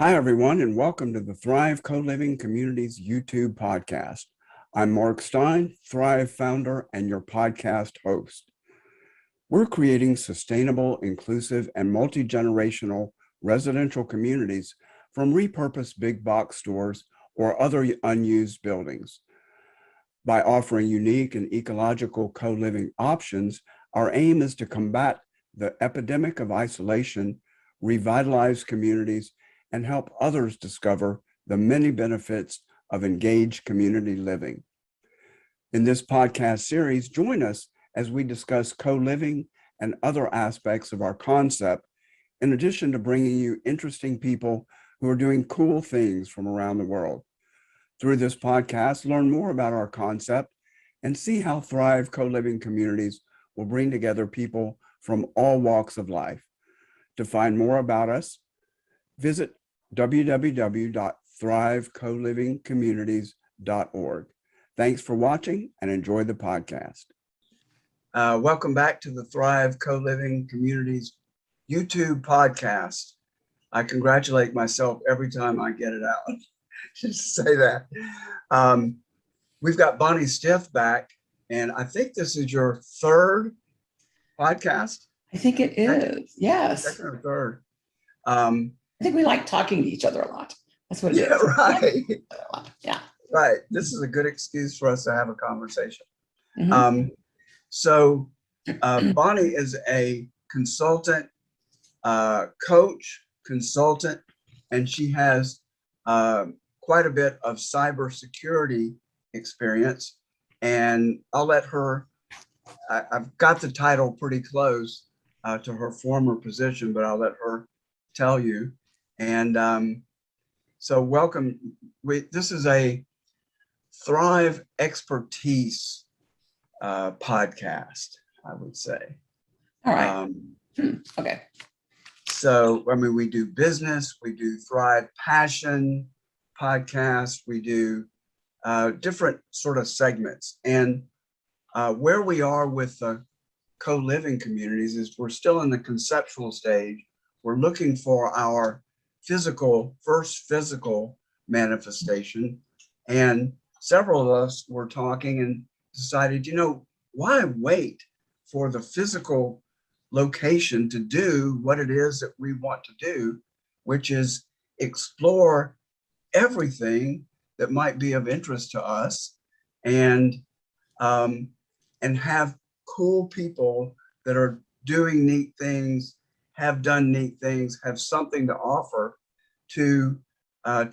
Hi, everyone, and welcome to the Thrive Co-Living Communities YouTube podcast. I'm Mark Stein, Thrive founder and your podcast host. We're creating sustainable, inclusive, and multi-generational residential communities from repurposed big box stores or other unused buildings. By offering unique and ecological co-living options, our aim is to combat the epidemic of isolation, revitalize communities, and help others discover the many benefits of engaged community living. In this podcast series, join us as we discuss co-living and other aspects of our concept, in addition to bringing you interesting people who are doing cool things from around the world. Through this podcast, learn more about our concept and see how Thrive co-living communities will bring together people from all walks of life. To find more about us, visit www.thrivecolivingcommunities.org. Thanks for watching and enjoy the podcast. Welcome back to the Thrive Co-Living Communities YouTube podcast. I congratulate myself every time I get it out. Just say that. We've got Bonnie Stith back, and I think this is your third podcast. I think it is. Yes. Second or third. I think we like talking to each other a lot. That's what it is. Right. Yeah. Right. This is a good excuse for us to have a conversation. Mhm. So Bonnie is a consultant, coach, consultant, and she has quite a bit of cybersecurity experience. And I'll let her, I've got the title pretty close to her former position, but I'll let her tell you. And so welcome. This is a Thrive expertise podcast, I would say. All right. Okay. So, I mean, we do business, we do Thrive Passion podcast, we do different sort of segments. And where we are with the co-living communities is we're still in the conceptual stage. We're looking for our first physical manifestation. And several of us were talking and decided, why wait for the physical location to do what it is that we want to do, which is explore everything that might be of interest to us and have cool people that are doing neat things, have done neat things, have something to offer to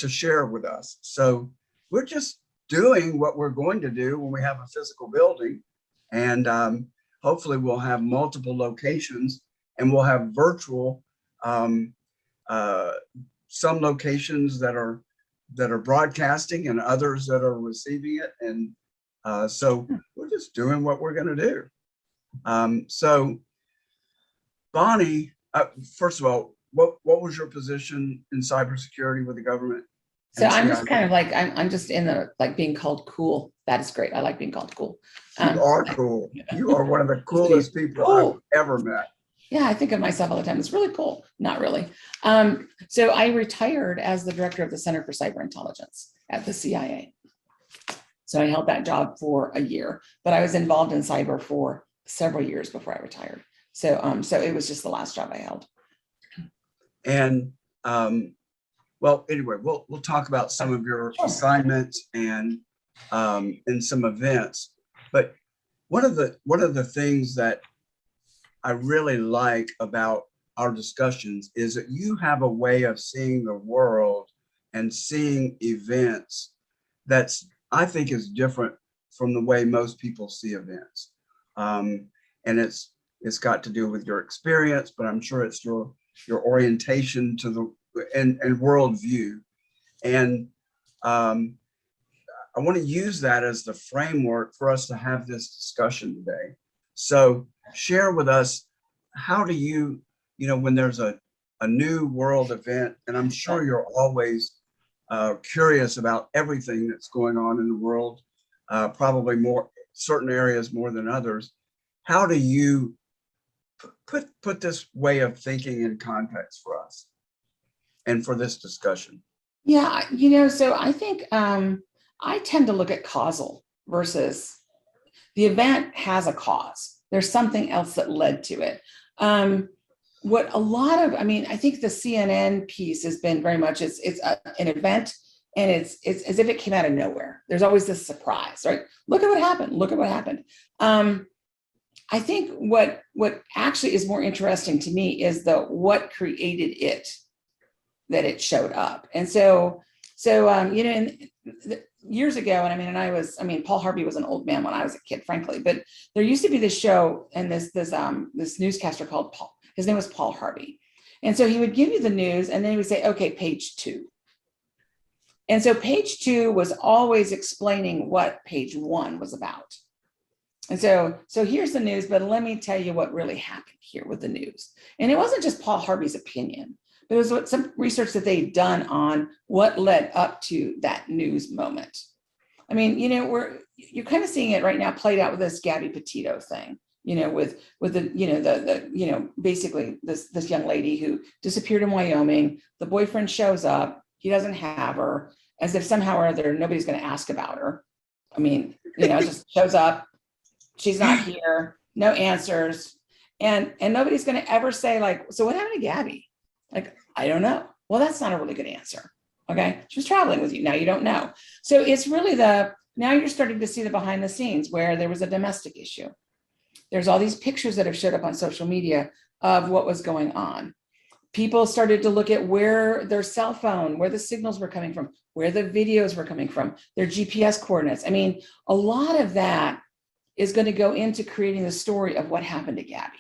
share with us. So we're just doing what we're going to do when we have a physical building, and hopefully we'll have multiple locations, and we'll have virtual, some locations that are broadcasting and others that are receiving it. And so we're just doing what we're going to do. So Bonnie, first of all, what was your position in cybersecurity with the government? So I'm just kind of like, I'm just in the, like, being called cool. That is great. I like being called cool. You are cool. You are one of the coolest people I've ever met. Yeah, I think of myself all the time. It's really cool. Not really. So I retired as the director of the Center for Cyber Intelligence at the CIA. So I held that job for a year, but I was involved in cyber for several years before I retired. So it was just the last job I held. And well, anyway, we'll talk about some of your assignments and some events. But one of the things that I really like about our discussions is that you have a way of seeing the world and seeing events that's, I think, is different from the way most people see events. And it's got to do with your experience, but I'm sure it's your orientation to the and worldview. And I want to use that as the framework for us to have this discussion today. So share with us, how do you, when there's a new world event, and I'm sure you're always curious about everything that's going on in the world, probably more certain areas more than others. How do you put this way of thinking in context for us? and for this discussion? Yeah, so I think I tend to look at causal versus the event has a cause. There's something else that led to it. What a lot of, I think the CNN piece has been very much, it's an event, and it's as if it came out of nowhere. There's always this surprise, right? Look at what happened. Look at what happened. I think what actually is more interesting to me is what created it, that it showed up. And so years ago, and Paul Harvey was an old man when I was a kid, frankly, but there used to be this show and this newscaster called Paul. His name was Paul Harvey. And so he would give you the news and then he would say, okay, page 2. And so page 2 was always explaining what page 1 was about. And so here's the news, but let me tell you what really happened here with the news. And it wasn't just Paul Harvey's opinion, but it was some research that they'd done on what led up to that news moment. You're kind of seeing it right now played out with this Gabby Petito thing, with the basically this young lady who disappeared in Wyoming. The boyfriend shows up, he doesn't have her, as if somehow or other nobody's going to ask about her. Just shows up. She's not here, no answers. And nobody's going to ever say, like, so what happened to Gabby? Like, I don't know. Well, that's not a really good answer. Okay. She was traveling with you. Now you don't know. So it's really now you're starting to see the behind the scenes where there was a domestic issue. There's all these pictures that have showed up on social media of what was going on. People started to look at where their cell phone, where the signals were coming from, where the videos were coming from, their GPS coordinates. A lot of that is going to go into creating the story of what happened to Gabby.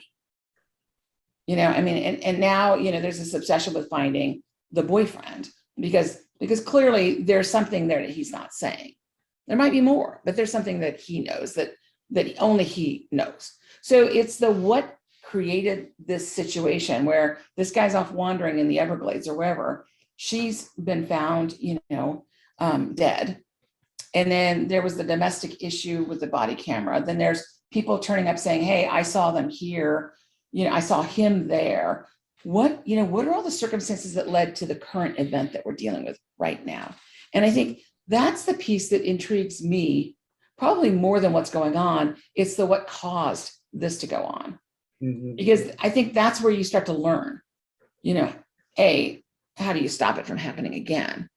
And now, there's this obsession with finding the boyfriend because clearly there's something there that he's not saying. There might be more, but there's something that he knows that only he knows. So it's what created this situation where this guy's off wandering in the Everglades or wherever. She's been found, dead. And then there was the domestic issue with the body camera. Then there's people turning up saying, hey, I saw them here. I saw him there. What are all the circumstances that led to the current event that we're dealing with right now? And I think that's the piece that intrigues me probably more than what's going on. It's what caused this to go on. Mm-hmm. Because I think that's where you start to learn, how do you stop it from happening again?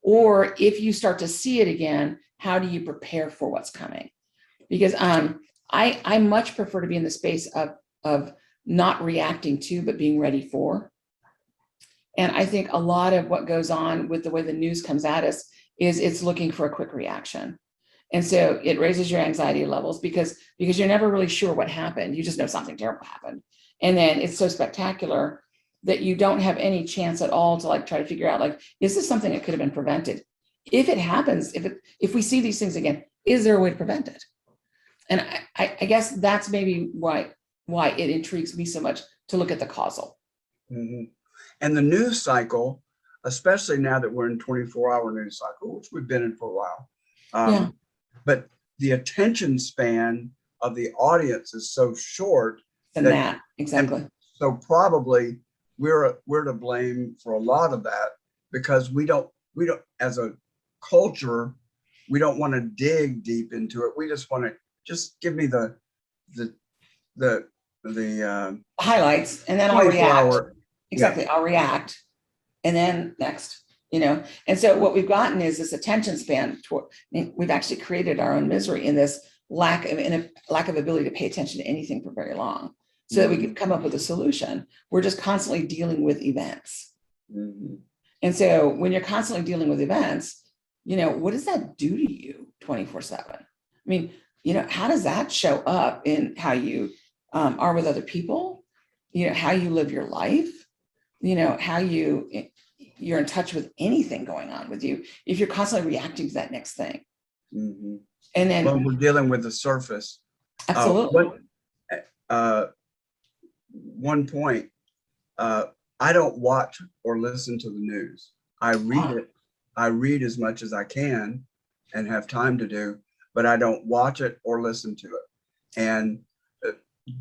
Or if you start to see it again, how do you prepare for what's coming? Because I much prefer to be in the space of not reacting to, but being ready for. And I think a lot of what goes on with the way the news comes at us is it's looking for a quick reaction. And so it raises your anxiety levels because you're never really sure what happened. You just know something terrible happened. And then it's so spectacular that you don't have any chance at all to try to figure out, is this something that could have been prevented? If it happens, if we see these things again, is there a way to prevent it? And I guess that's maybe why it intrigues me so much to look at the causal. Mm-hmm. And the news cycle, especially now that we're in 24-hour news cycle, which we've been in for a while. But the attention span of the audience is so short. That exactly. So probably we're to blame for a lot of that because we don't as a culture, we don't want to dig deep into it. We just want to just give me the highlights, and then I'll react. Exactly. Yeah. I'll react. And then next, and so what we've gotten is this attention span we've actually created our own misery in this lack of ability to pay attention to anything for very long so that we can come up with a solution. We're just constantly dealing with events. Mm-hmm. And so when you're constantly dealing with events, what does that do to you 24/7? How does that show up in how you are with other people, how you live your life, how you're in touch with anything going on with you, if you're constantly reacting to that next thing. Mm-hmm. And then we're dealing with the surface. Absolutely. One point, I don't watch or listen to the news. I read it. I read as much as I can and have time to do, but I don't watch it or listen to it. And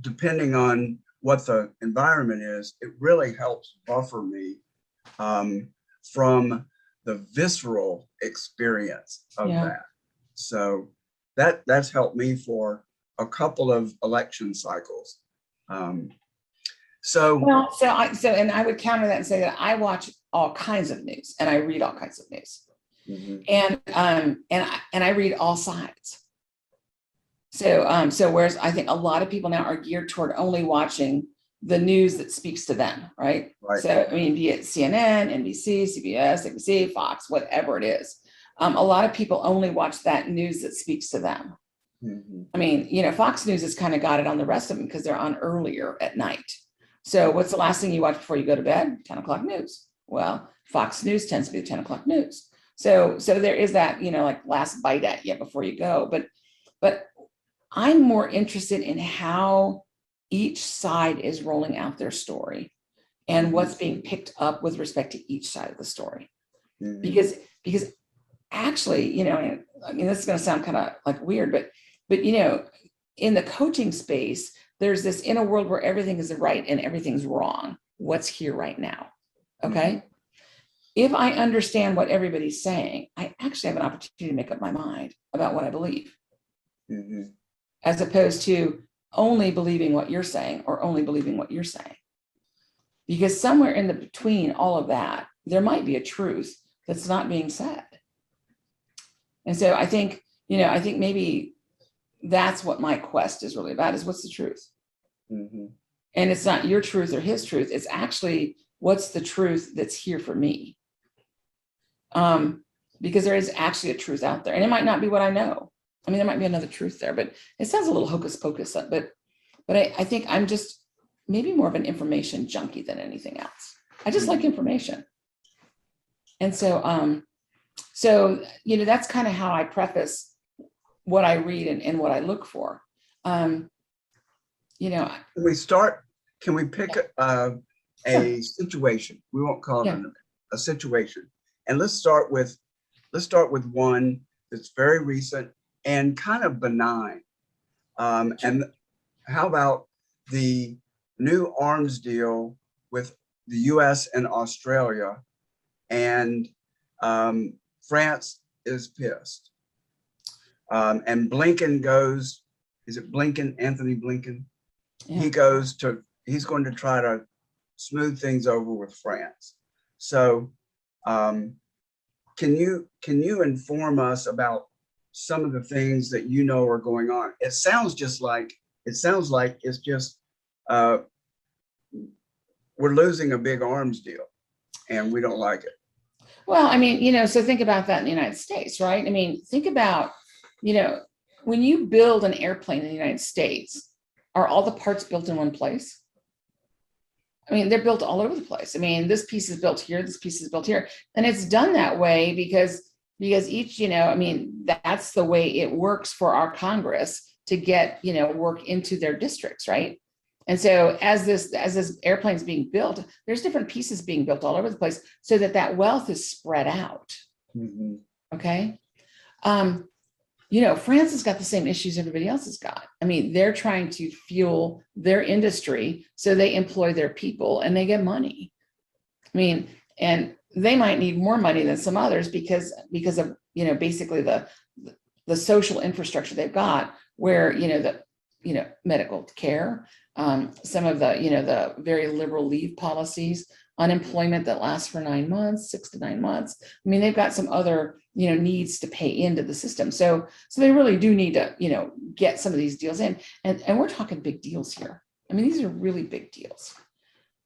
depending on what the environment is, it really helps buffer me from the visceral experience of that. So that's helped me for a couple of election cycles. And I would counter that and say that I watch all kinds of news and I read all kinds of news, and I read all sides. So whereas I think a lot of people now are geared toward only watching the news that speaks to them, right? So I mean, be it CNN, NBC, CBS, ABC, Fox, whatever it is. A lot of people only watch that news that speaks to them. I mean, you know, Fox News has kind of got it on the rest of them because they're on earlier at night. So what's the last thing you watch before you go to bed? 10 o'clock news. Well, Fox News tends to be the 10 o'clock news. So there is that, you know, like last bite at you before you go. But I'm more interested in how each side is rolling out their story and what's being picked up with respect to each side of the story. Because actually, you know, I mean, this is going to sound kind of like weird, but you know, in the coaching space, there's this in a world where everything is right and everything's wrong. What's here right now? Okay. If I understand what everybody's saying, I actually have an opportunity to make up my mind about what I believe, as opposed to only believing what you're saying or only believing what you're saying. Because somewhere in the between all of that, there might be a truth that's not being said. And so I think, you know, I think maybe that's what my quest is really about, is what's the truth? And it's not your truth or his truth. It's actually what's the truth that's here for me. Because there is actually a truth out there, and it might not be what I know. I mean, there might be another truth there, but it sounds a little hocus pocus. But I think I'm just maybe more of an information junkie than anything else. I just like information. And so, you know, that's kind of how I preface what I read and what I look for. You know, can we pick a situation? We won't call it a situation. And let's start with one that's very recent and kind of benign. And how about the new arms deal with the US and Australia? And France is pissed. And Blinken goes, is it Blinken, Anthony Blinken? He's going to try to smooth things over with France. So can you inform us about some of the things that you know are going on? It sounds like it's just we're losing a big arms deal and we don't like it. Well, I mean, you know, so think about that in the United States, right? I mean, think about, you know, when you build an airplane in the United States, are all the parts built in one place? I mean, they're built all over the place. I mean, this piece is built here, this piece is built here. And it's done that way because each, you know, I mean, that's the way it works for our Congress to get, you know, work into their districts, right? And so as this airplane is being built, there's different pieces being built all over the place so that wealth is spread out. Okay. You know, France has got the same issues everybody else has got. I mean, they're trying to fuel their industry, so they employ their people and they get money. I mean, and they might need more money than some others because of, you know, basically the social infrastructure they've got, where, you know, medical care, some of the, you know, the very liberal leave policies, unemployment that lasts for 9 months, 6 to 9 months. I mean, they've got some other, you know, needs to pay into the system. So they really do need to, you know, get some of these deals in. And we're talking big deals here. I mean, these are really big deals.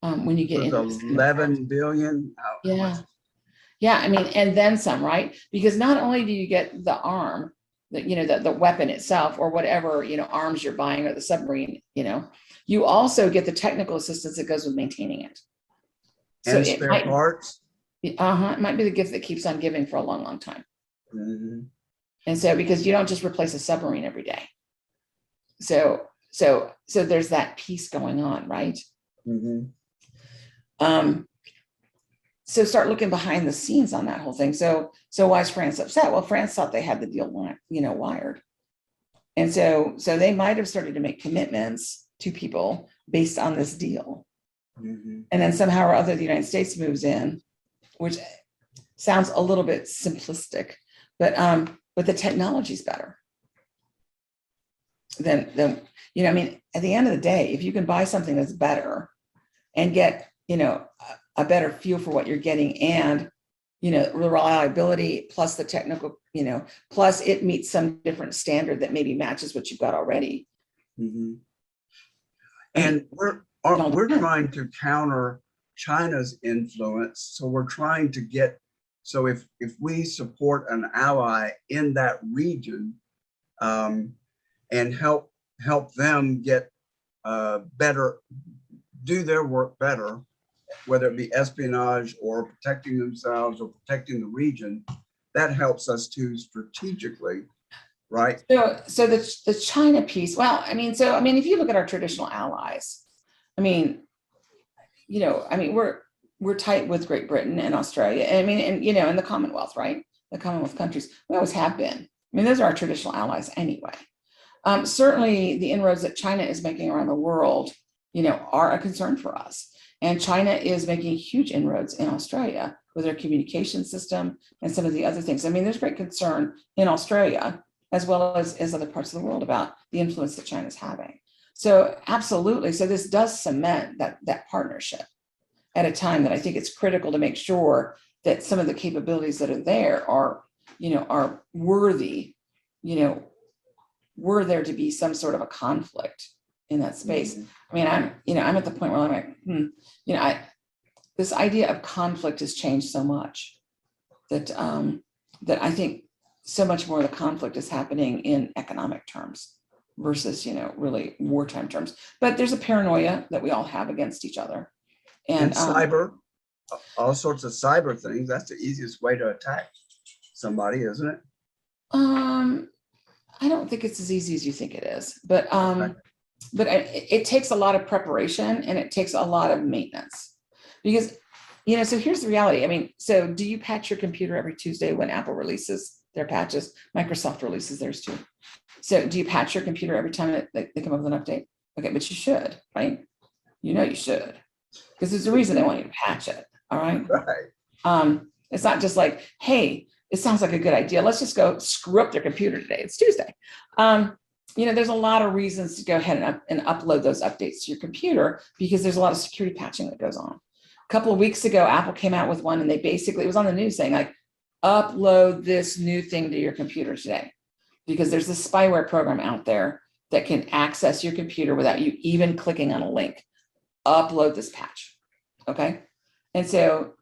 When you get into 11 billion. Yeah. I mean, and then some, right? Because not only do you get the arm, you know, the weapon itself or whatever, you know, arms you're buying or the submarine, you know, you also get the technical assistance that goes with maintaining it. And so spare parts. It might be the gift that keeps on giving for a long, long time. And so, because you don't just replace a submarine every day. So there's that piece going on, right? So start looking behind the scenes on that whole thing. So why is France upset? Well, France thought they had the deal, you know, wired. And so they might have started to make commitments to people based on this deal. And then somehow or other, the United States moves in which sounds a little bit simplistic, but the technology's better than I mean, at the end of the day, if you can buy something that's better and get, a better feel for what you're getting, and, the reliability plus the technical, plus it meets some different standard that maybe matches what you've got already. Mhm. I mean, And we're trying to counter China's influence. So we're trying to get, so if we support an ally in that region, and help them get better, do their work better, whether it be espionage or protecting themselves or protecting the region, that helps us too strategically, right? So the China piece, well, I mean, if you look at our traditional allies, we're tight with Great Britain and Australia. And and the Commonwealth, right? The Commonwealth countries, we always have been. I mean, those are our traditional allies anyway. Certainly the inroads that China is making around the world, are a concern for us. And China is making huge inroads in Australia with their communication system and some of the other things. I mean, there's great concern in Australia as well as other parts of the world about the influence that China's having. So absolutely. So this does cement that partnership at a time that I think it's critical to make sure that some of the capabilities that are there are worthy, were there to be some sort of a conflict in that space. I mean, I'm at the point where I'm like, this idea of conflict has changed so much that that I think so much more of the conflict is happening in economic terms versus, really wartime terms. But there's a paranoia that we all have against each other. And cyber, all sorts of cyber things. That's the easiest way to attack somebody, isn't it? I don't think it's as easy as you think it is, but it takes a lot of preparation and it takes a lot of maintenance because, so here's the reality. I mean, so do you patch your computer every Tuesday when Apple releases their patches? Microsoft releases theirs too. So do you patch your computer every time they come up with an update? Okay, but you should, right? You should, because there's a reason they want you to patch it. All right. Right. It's not just like, hey, it sounds like a good idea. Let's just go screw up their computer today. It's Tuesday. There's a lot of reasons to go ahead and upload those updates to your computer because there's a lot of security patching that goes on. A couple of weeks ago, Apple came out with one and they basically, it was on the news saying like, upload this new thing to your computer today because there's this spyware program out there that can access your computer without you even clicking on a link. Upload this patch. Okay. And so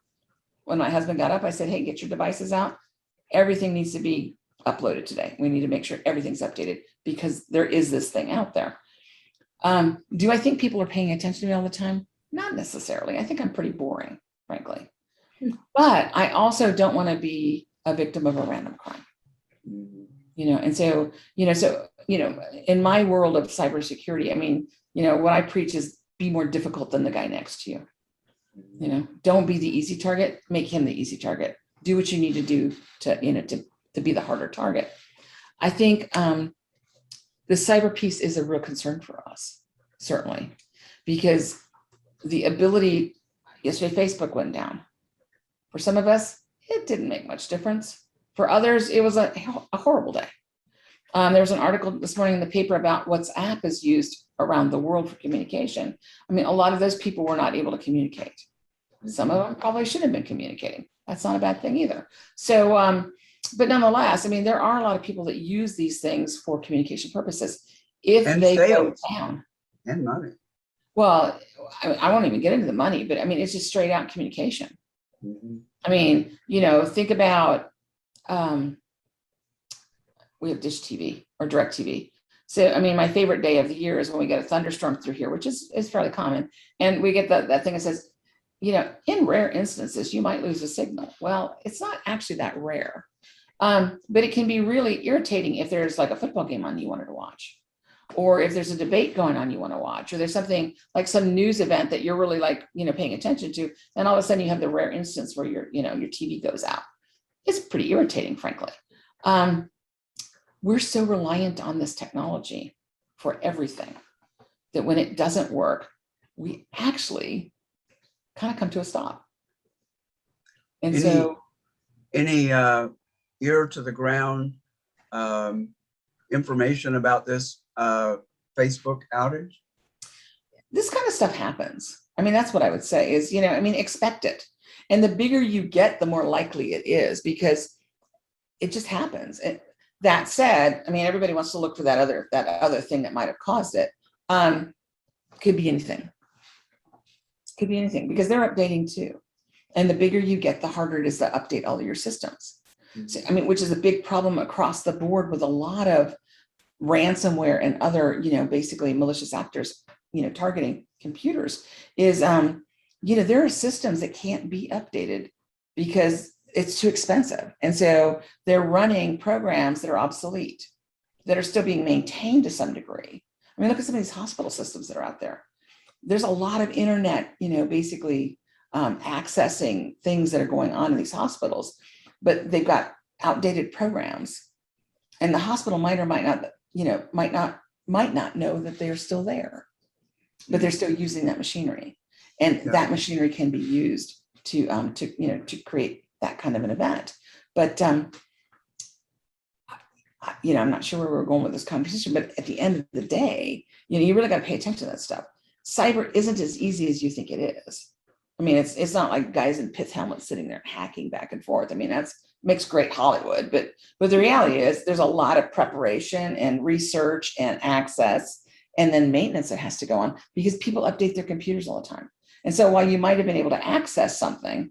when my husband got up, I said, hey, get your devices out. Everything needs to be uploaded today. We need to make sure everything's updated because there is this thing out there. Do I think people are paying attention to me all the time? Not necessarily. I think I'm pretty boring, frankly. But I also don't want to be a victim of a random crime. And so, in my world of cybersecurity, what I preach is be more difficult than the guy next to you. Don't be the easy target, make him the easy target. Do what you need to do to be the harder target. I think the cyber piece is a real concern for us, certainly, because the ability, yesterday Facebook went down. For some of us, it didn't make much difference. For others, it was a horrible day. There was an article this morning in the paper about WhatsApp is used around the world for communication. A lot of those people were not able to communicate. Some of them probably should have been communicating. That's not a bad thing either. So, but nonetheless, there are a lot of people that use these things for communication purposes. If they go down. And money. Well, I won't even get into the money, but it's just straight out communication. Think about, we have Dish TV or Direct TV. So, my favorite day of the year is when we get a thunderstorm through here, which is fairly common. And we get that thing that says, in rare instances, you might lose a signal. Well, it's not actually that rare, but it can be really irritating if there's like a football game on you wanted to watch, or if there's a debate going on you want to watch, or there's something like some news event that you're really paying attention to, and all of a sudden you have the rare instance where your TV goes out. It's pretty irritating, frankly. We're so reliant on this technology for everything that when it doesn't work, we actually kind of come to a stop. And Any so any ear to the ground information about this Facebook outage? this kind of stuff happens. I mean, that's what I would say is, I mean, expect it. And the bigger you get, the more likely it is, because it just happens. That said, I mean, everybody wants to look for that other thing that might have caused it. Could be anything. Could be anything, because they're updating too. And the bigger you get, the harder it is to update all of your systems. So, I mean, which is a big problem across the board with a lot of ransomware and other, basically malicious actors, targeting computers, is, there are systems that can't be updated because it's too expensive. And so they're running programs that are obsolete, that are still being maintained to some degree. I mean, look at some of these hospital systems that are out there. There's a lot of internet, basically accessing things that are going on in these hospitals, but they've got outdated programs, and the hospital might or might not know that they're still there, but they're still using that machinery, and that machinery can be used to create that kind of an event. But I'm not sure where we're going with this conversation, but at the end of the day, you really got to pay attention to that stuff. Cyber isn't as easy as you think it is. I mean, it's not like guys in pith helmets sitting there hacking back and forth. I mean, makes great Hollywood, but the reality is there's a lot of preparation and research and access, and then maintenance that has to go on, because people update their computers all the time. And so while you might have been able to access something,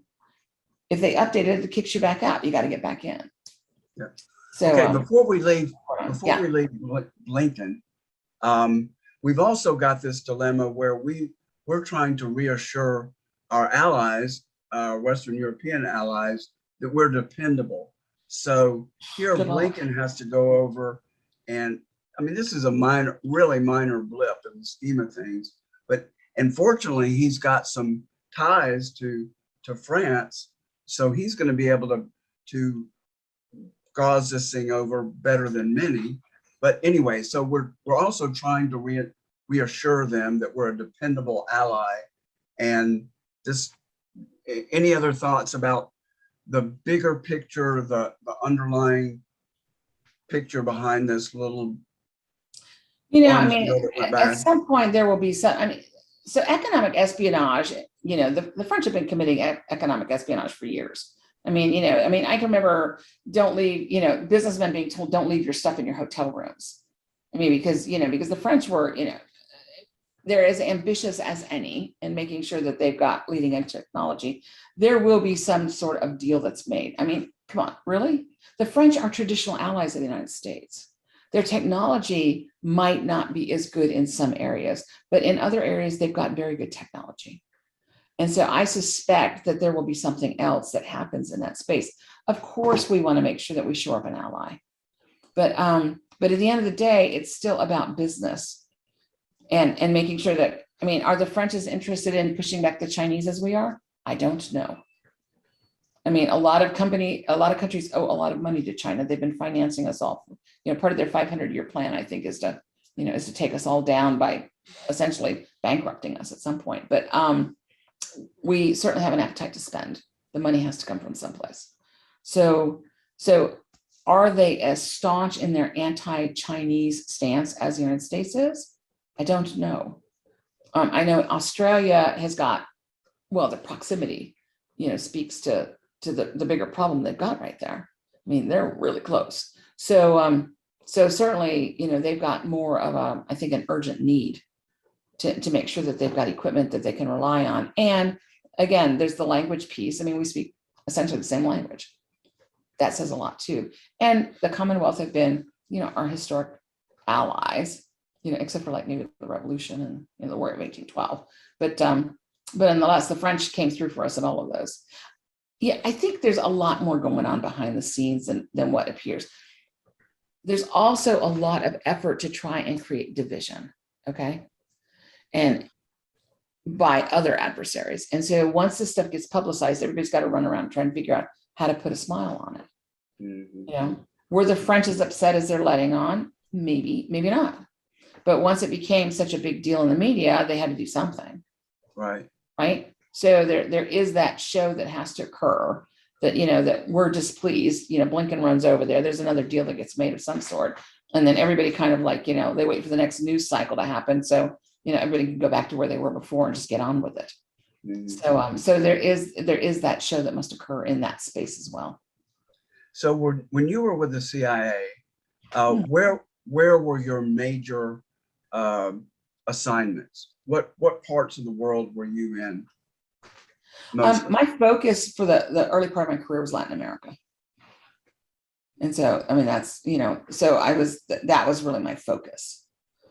if they update it, it kicks you back out. You got to get back in. Yeah. So okay, before we leave Lincoln, we've also got this dilemma where we're trying to reassure our allies, Western European allies, that we're dependable. So here Blinken has to go over, and I mean, this is a really minor blip in the scheme of things, but unfortunately he's got some ties to France, so he's going to be able to gauze this thing over better than many. But anyway, so we're also trying to reassure them that we're a dependable ally. And any other thoughts about the bigger picture, the underlying picture behind this little? I mean, at some point there will be some. I mean, so economic espionage. The French have been committing economic espionage for years. I mean, I can remember, don't leave. Businessmen being told, don't leave your stuff in your hotel rooms. I mean, because the French were, they're as ambitious as any in making sure that they've got leading edge technology. There will be some sort of deal that's made. I mean, come on, really? The French are traditional allies of the United States. Their technology might not be as good in some areas, but in other areas, they've got very good technology. And so I suspect that there will be something else that happens in that space. Of course, we want to make sure that we shore up an ally. But at the end of the day, it's still about business and making sure that, I mean, are the French as interested in pushing back the Chinese as we are? I don't know. I mean, a lot of countries owe a lot of money to China. They've been financing us all. Part of their 500-year plan, I think, is to take us all down by essentially bankrupting us at some point. But we certainly have an appetite to spend. The money has to come from someplace. So are they as staunch in their anti-Chinese stance as the United States is? I don't know. I know Australia has got, well, the proximity, speaks to the bigger problem they've got right there. I mean, they're really close. So certainly, they've got more of I think, an urgent need to make sure that they've got equipment that they can rely on. And again, there's the language piece. I mean, we speak essentially the same language. That says a lot too. And the Commonwealth have been, our historic allies, except for like maybe the Revolution and the War of 1812. But nonetheless, the French came through for us in all of those. Yeah, I think there's a lot more going on behind the scenes than what appears. There's also a lot of effort to try and create division, okay? And by other adversaries. And so once this stuff gets publicized, everybody's got to run around and try and figure out how to put a smile on it. Mm-hmm. Were the French as upset as they're letting on? Maybe, maybe not. But once it became such a big deal in the media, they had to do something. Right. So there is that show that has to occur. that, that we're displeased, Blinken runs over there, there's another deal that gets made of some sort. And then everybody kind of like, they wait for the next news cycle to happen. So, everybody can go back to where they were before and just get on with it. So there is that show that must occur in that space as well. So when you were with the CIA, where were your major assignments? What parts of the world were you in? My focus for the early part of my career was Latin America. And so, I mean, that's, so that was really my focus.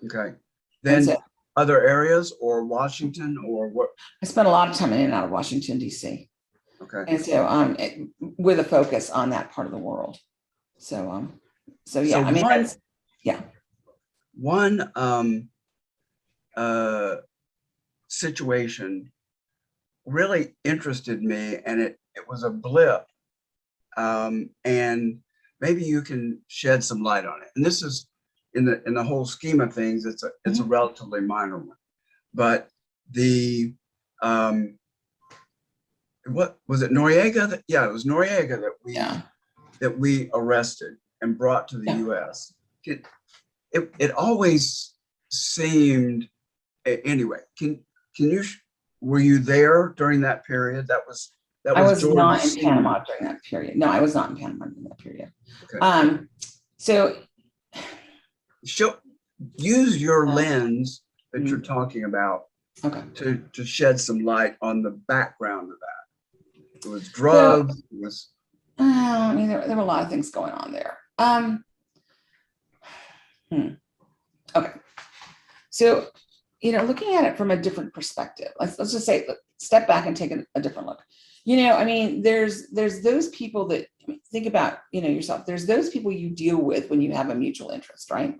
Okay. Then other areas or Washington or what? I spent a lot of time in and out of Washington, D.C. Okay. And so, with a focus on that part of the world. So yeah, One situation really interested me, and it was a blip, and maybe you can shed some light on it. And this is in the whole scheme of things, it's a relatively minor one, but the what was it, Noriega? Yeah, it was Noriega that we arrested and brought to the U.S. It always seemed, anyway. Can you? Were you there during that period? I was not in Panama during that period. No, I was not in Panama during that period. Okay. So use your lens that you're talking about, to shed some light on the background of that. It was drugs. It was. I mean, there were a lot of things going on there. Okay. So, looking at it from a different perspective, let's just say, step back and take a different look. I mean, there's those people that, think about, yourself. There's those people you deal with when you have a mutual interest, right?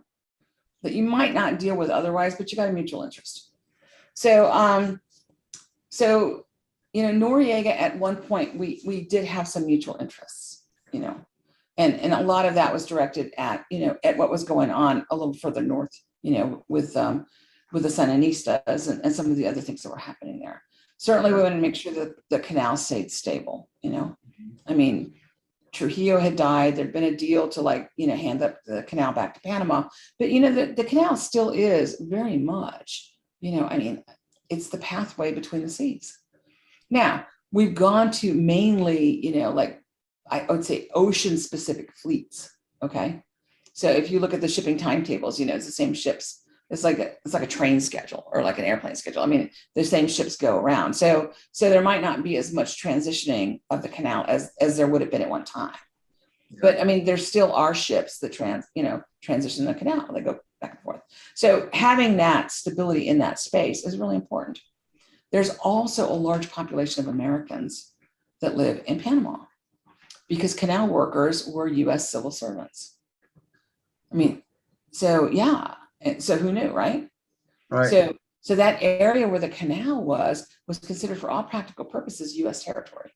That you might not deal with otherwise, but you got a mutual interest. So, Noriega, at one point, we did have some mutual interests, and a lot of that was directed at, at what was going on a little further north, with the Sandinistas and some of the other things that were happening there. Certainly, we wanted to make sure that the canal stayed stable. I mean, Trujillo had died. There'd been a deal to hand the canal back to Panama, but the canal still is very much, I mean, it's the pathway between the seas. Now we've gone to mainly, I would say ocean specific fleets. Okay. So if you look at the shipping timetables, it's the same ships. It's like a train schedule or like an airplane schedule. I mean, the same ships go around. So there might not be as much transitioning of the canal as there would have been at one time. Yeah. But I mean, there still are ships that transition the canal. They go back and forth. So having that stability in that space is really important. There's also a large population of Americans that live in Panama because canal workers were U.S. civil servants. I mean, so yeah. So who knew, right? Right. So that area where the canal was considered for all practical purposes U.S. territory.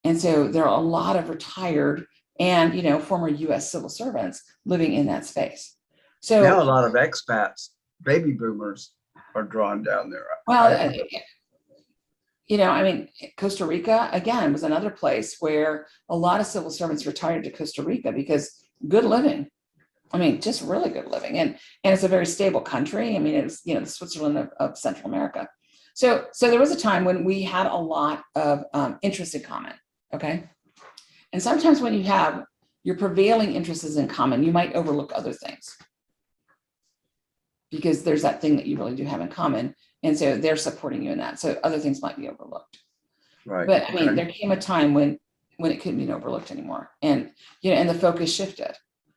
And so there are a lot of retired and, former U.S. civil servants living in that space. So now a lot of expats, baby boomers, are drawn down there. Well, I mean, Costa Rica, again, was another place where a lot of civil servants retired to Costa Rica because good living. I mean, just really good living. And it's a very stable country. I mean, it's, the Switzerland of Central America. So there was a time when we had a lot of interests in common. Okay. And sometimes when you have your prevailing interests in common, you might overlook other things because there's that thing that you really do have in common. And so they're supporting you in that. So other things might be overlooked. Right. But I mean, there came a time when it couldn't be overlooked anymore. And, and the focus shifted.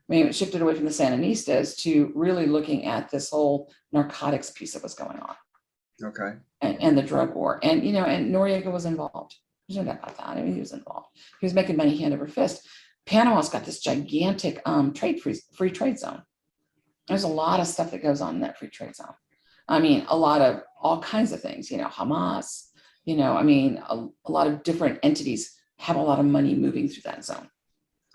I mean, it shifted away from the Sandinistas to really looking at this whole narcotics piece that was going on. Okay. And the drug war. And, and Noriega was involved. There's no doubt about that. I mean, he was involved. He was making money hand over fist. Panama's got this gigantic free trade zone. There's a lot of stuff that goes on in that free trade zone. I mean, a lot of all kinds of things, Hamas, I mean, a lot of different entities have a lot of money moving through that zone.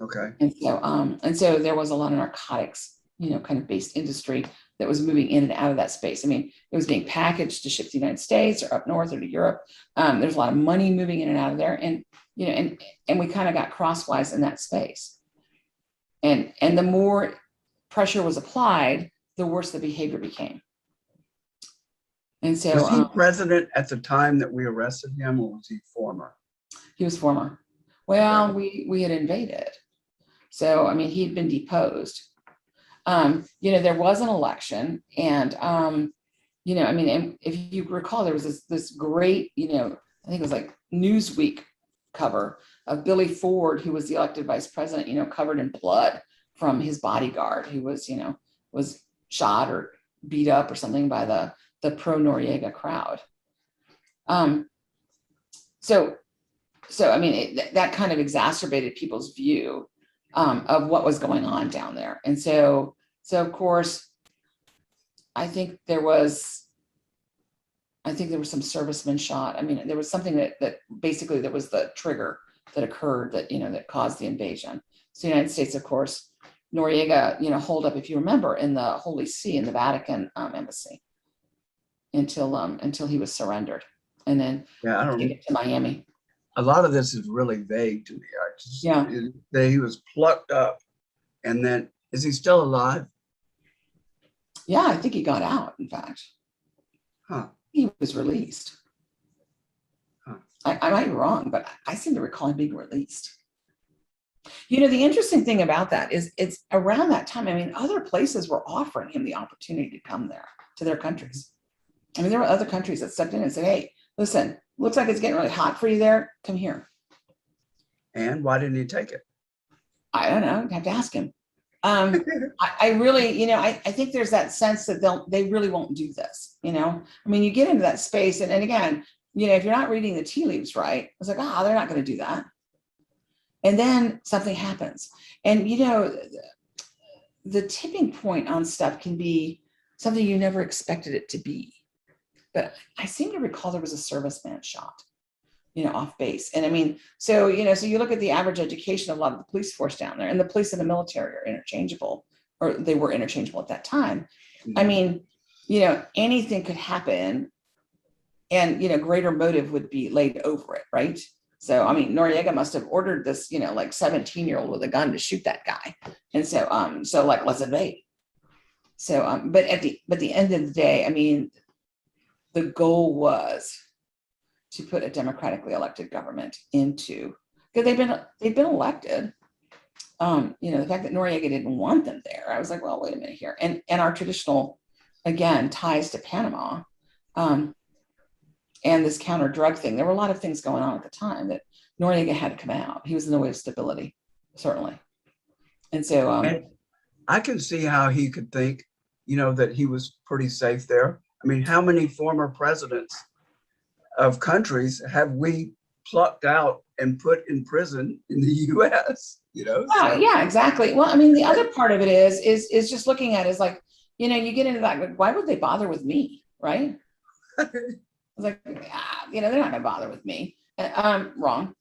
Okay. And so there was a lot of narcotics, kind of based industry that was moving in and out of that space. I mean, it was being packaged to ship to the United States or up north or to Europe. There's a lot of money moving in and out of there. And, you know, and we kind of got crosswise in that space. And the more pressure was applied, the worse the behavior became. And so was he president at the time that we arrested him, or was he former? he was former. Well, we had invaded. So, I mean, he'd been deposed. You know, there was an election, and, you know, I mean, and if you recall, there was this great, you know, I think it was like Newsweek cover of Billy Ford, who was the elected vice president, you know, covered in blood from his bodyguard, who was, you know, was shot or beat up or something by the pro Noriega crowd. So I mean, that kind of exacerbated people's view of what was going on down there. And so of course, I think there was some servicemen shot. I mean, there was something that basically that was the trigger that occurred that, you know, that caused the invasion. So the United States, of course, Noriega, you know, holed up, if you remember, in the Holy See in the Vatican embassy until he was surrendered, and then taken to Miami. A lot of this is really vague to me. He was plucked up, and then is he still alive? Yeah, I think he got out. In fact, he was released. I might be wrong, but I seem to recall him being released. You know, the interesting thing about that is it's around that time. I mean, other places were offering him the opportunity to come there to their countries. I mean, there were other countries that stepped in and said, hey, listen, looks like it's getting really hot for you there. Come here. And why didn't he take it? I don't know. I'd have to ask him. I really, you know, I think there's that sense that they really won't do this. You know, I mean, you get into that space, and again, you know, if you're not reading the tea leaves right, it's like, they're not going to do that. And then something happens, and you know, the tipping point on stuff can be something you never expected it to be. But I seem to recall there was a serviceman shot, you know, off base. And I mean, so, you know, so you look at the average education of a lot of the police force down there, and the police and the military are interchangeable, or they were interchangeable at that time. Mm-hmm. I mean, you know, anything could happen, and, you know, greater motive would be laid over it, right? So, I mean, Noriega must have ordered this, you know, like 17-year-old with a gun to shoot that guy. And so like, let's invade. So, but at the end of the day, I mean, the goal was to put a democratically elected government into, because they've been elected. You know, the fact that Noriega didn't want them there, I was like, well, wait a minute here. And our traditional, again, ties to Panama, and this counter drug thing. There were a lot of things going on at the time that Noriega had to come out. He was in the way of stability, certainly. And so and I can see how he could think, you know, that he was pretty safe there. I mean, how many former presidents of countries have we plucked out and put in prison in the US? You know? Yeah, exactly. Well, I mean, the other part of it is just looking at it is like, you know, you get into that, like, why would they bother with me, right? It's like, you know, they're not going to bother with me. Wrong.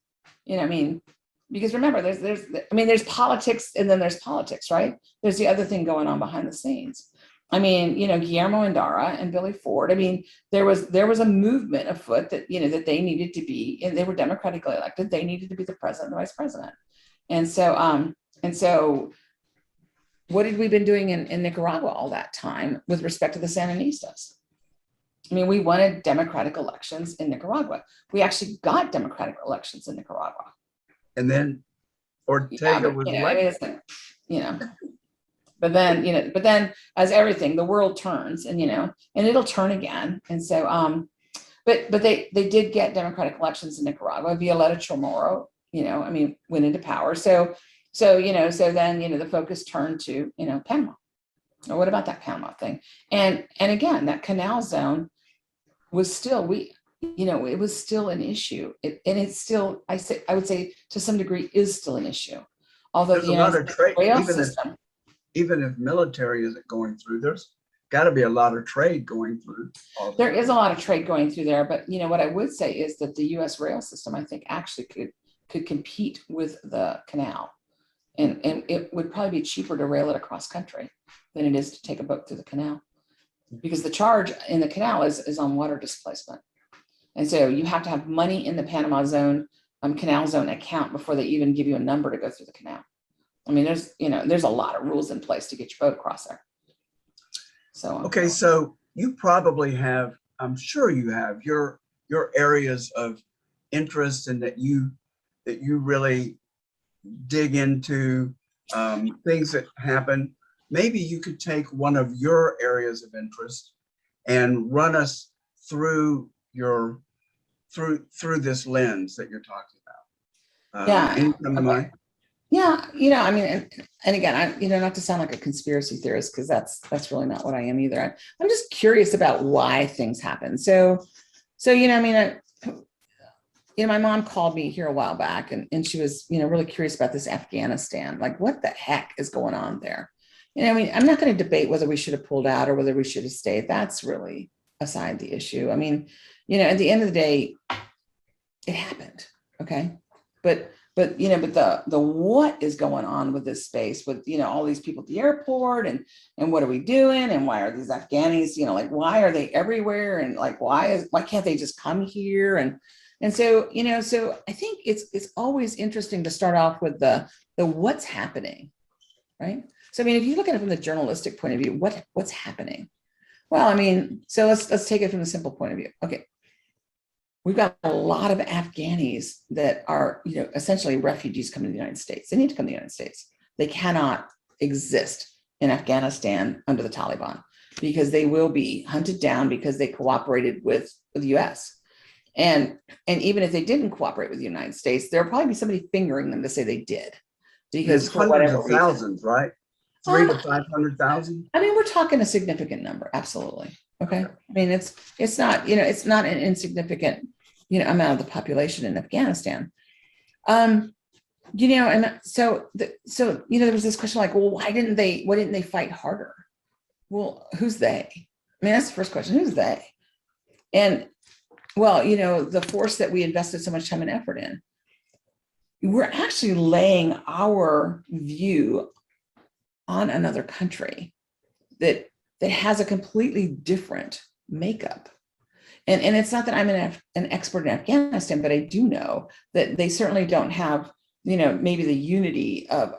You know, I mean, because remember, there's politics, and then there's politics, right? There's the other thing going on behind the scenes. I mean, you know, Guillermo Endara and Billy Ford, I mean, there was a movement afoot that, you know, that they needed to be, and they were democratically elected, they needed to be the president and the vice president. And so what had we been doing in Nicaragua all that time with respect to the Sandinistas? I mean, we wanted democratic elections in Nicaragua. We actually got democratic elections in Nicaragua. And then Ortega was elected. You know, but then as everything, the world turns, and, you know, and it'll turn again. And so, but they did get democratic elections in Nicaragua. Violeta Chamorro, you know, I mean, went into power. So then, you know, the focus turned to, you know, Panama. Or what about that Panama thing? And again, that canal zone was still, it was still an issue. And it's still, I would say to some degree is still an issue. Although there's a lot of trade, even if military isn't going through, there's got to be a lot of trade going through. There is a lot of trade going through there, but, you know, what I would say is that the U.S. rail system, I think, actually could compete with the canal. And it would probably be cheaper to rail it across country than it is to take a boat through the canal, because the charge in the canal is on water displacement. And so you have to have money in the Panama zone, canal zone account before they even give you a number to go through the canal. I mean, there's a lot of rules in place to get your boat across there. So okay, so you probably have, I'm sure you have your areas of interest, and that you really dig into, things that happen. Maybe you could take one of your areas of interest and run us through through this lens that you're talking about. Yeah. Any come to mind? Yeah, I mean, and again, not to sound like a conspiracy theorist, because that's really not what I am either. I'm just curious about why things happen. So, I mean, my mom called me here a while back, and she was, really curious about this Afghanistan. Like, what the heck is going on there? I mean, I'm not going to debate whether we should have pulled out or whether we should have stayed. That's really aside the issue. I mean, at the end of the day, it happened. Okay. But the what is going on with this space, with, all these people at the airport, and what are we doing? And why are these Afghanis, like, why are they everywhere? And like, why can't they just come here? And so, so I think it's always interesting to start off with the what's happening, right? So, I mean, if you look at it from the journalistic point of view, what's happening? Well, I mean, so let's take it from the simple point of view. Okay. We've got a lot of Afghanis that are, essentially refugees coming to the United States. They need to come to the United States. They cannot exist in Afghanistan under the Taliban, because they will be hunted down because they cooperated with the US. And even if they didn't cooperate with the United States, there'll probably be somebody fingering them to say they did. Because It's for hundreds whatever of reason, thousands, right? 300,000 to 500,000. I mean, we're talking a significant number. Absolutely. Okay. I mean, it's not, it's not an insignificant, amount of the population in Afghanistan. And so there was this question like, well, why didn't they fight harder? Well, who's they? I mean, that's the first question. Who's they? And well, the force that we invested so much time and effort in, we're actually laying our view on another country that has a completely different makeup. And it's not that I'm an expert in Afghanistan, but I do know that they certainly don't have, maybe the unity of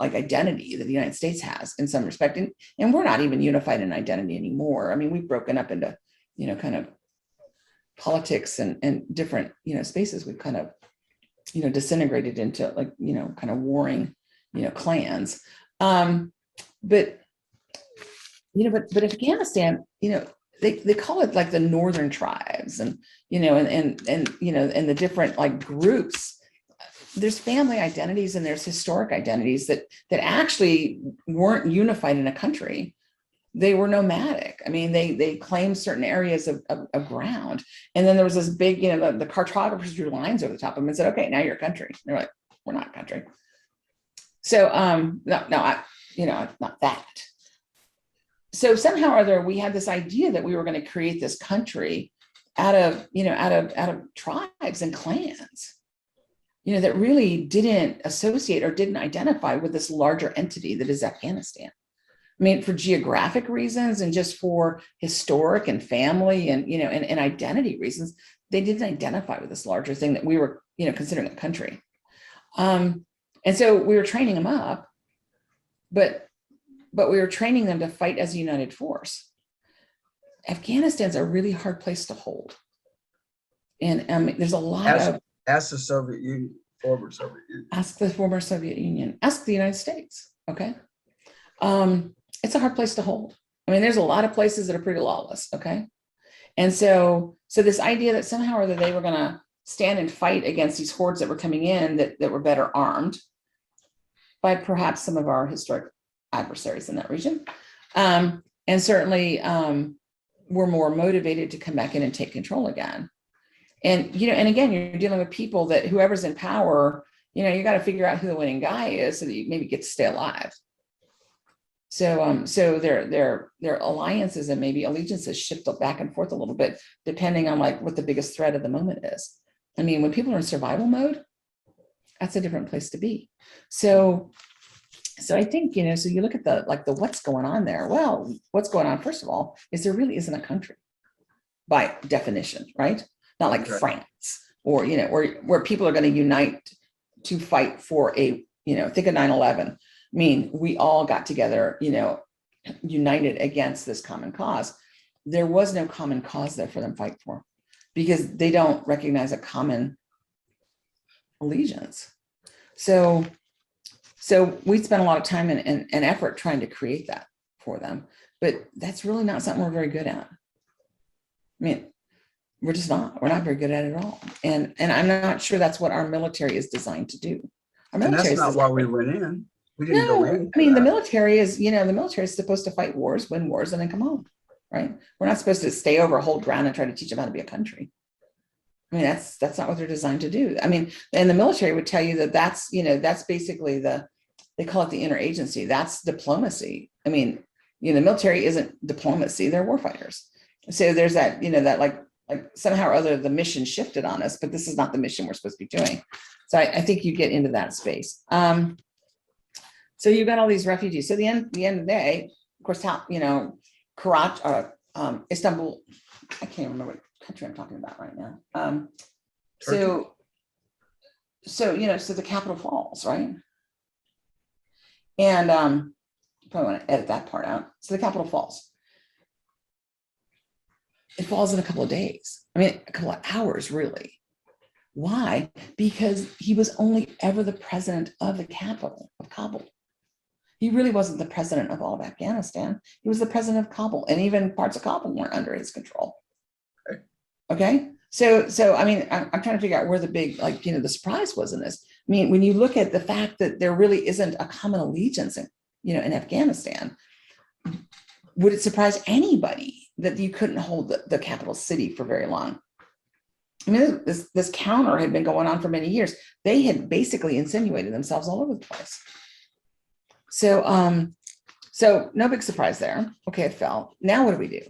like identity that the United States has in some respect. And we're not even unified in identity anymore. I mean, we've broken up into, kind of politics and different, spaces. We've kind of, disintegrated into like, kind of warring, clans. But Afghanistan, they call it like the northern tribes, and and the different like groups. There's family identities and there's historic identities that actually weren't unified in a country. They were nomadic. I mean, they claimed certain areas of ground, and then there was this big, the cartographers drew lines over the top of them and said, "Okay, now you're a country." And they're like, "We're not a country." So no, not that. So somehow or other, we had this idea that we were going to create this country out of tribes and clans, that really didn't associate or didn't identify with this larger entity that is Afghanistan. I mean, for geographic reasons and just for historic and family and, and identity reasons, they didn't identify with this larger thing that we were, considering a country. And so we were training them up, but we were training them to fight as a united force. Afghanistan's a really hard place to hold. And there's a lot of... Ask the Soviet Union, former Soviet Union. Ask the former Soviet Union. Ask the United States, okay? It's a hard place to hold. I mean, there's a lot of places that are pretty lawless, okay? And so this idea that somehow or other they were gonna stand and fight against these hordes that were coming in that were better armed by perhaps some of our historic adversaries in that region. And certainly were more motivated to come back in and take control again. And, and again, you're dealing with people that whoever's in power, you got to figure out who the winning guy is so that you maybe get to stay alive. So, so their alliances and maybe allegiances shift back and forth a little bit, depending on like what the biggest threat of the moment is. I mean, when people are in survival mode, That's a different place to be. So I think, so you look at the what's going on there. Well, what's going on, first of all, is there really isn't a country by definition, right? Not like France or, where people are going to unite to fight for think of 9/11. I mean, we all got together, united against this common cause. There was no common cause there for them to fight for, because they don't recognize a common allegiance. So we spent a lot of time and effort trying to create that for them, but that's really not something we're very good at. I mean, we're not very good at it at all. And I'm not sure that's what our military is designed to do. Our military and that's not why we went in. We didn't go in. I mean, the military is supposed to fight wars, win wars, and then come home, right? We're not supposed to stay over, hold ground, and try to teach them how to be a country. I mean, that's not what they're designed to do. I mean, and the military would tell you that's basically they call it the interagency. That's diplomacy. I mean, the military isn't diplomacy, they're warfighters. So there's that, that like somehow or other the mission shifted on us, but this is not the mission we're supposed to be doing. So I think you get into that space. So you've got all these refugees. So the end of the day, of course, Karachi, Istanbul, I can't remember what country I'm talking about right now. So the capital falls, right? And probably want to edit that part out. So the capital falls. It falls in a couple of days. I mean, a couple of hours, really. Why? Because he was only ever the president of the capital of Kabul. He really wasn't the president of all of Afghanistan. He was the president of Kabul, and even parts of Kabul weren't under his control. Okay. So I mean, I'm trying to figure out where the big, the surprise was in this. I mean, when you look at the fact that there really isn't a common allegiance in Afghanistan, would it surprise anybody that you couldn't hold the capital city for very long? I mean, this counter had been going on for many years. They had basically insinuated themselves all over the place. So no big surprise there. Okay, it fell. Now what do we do?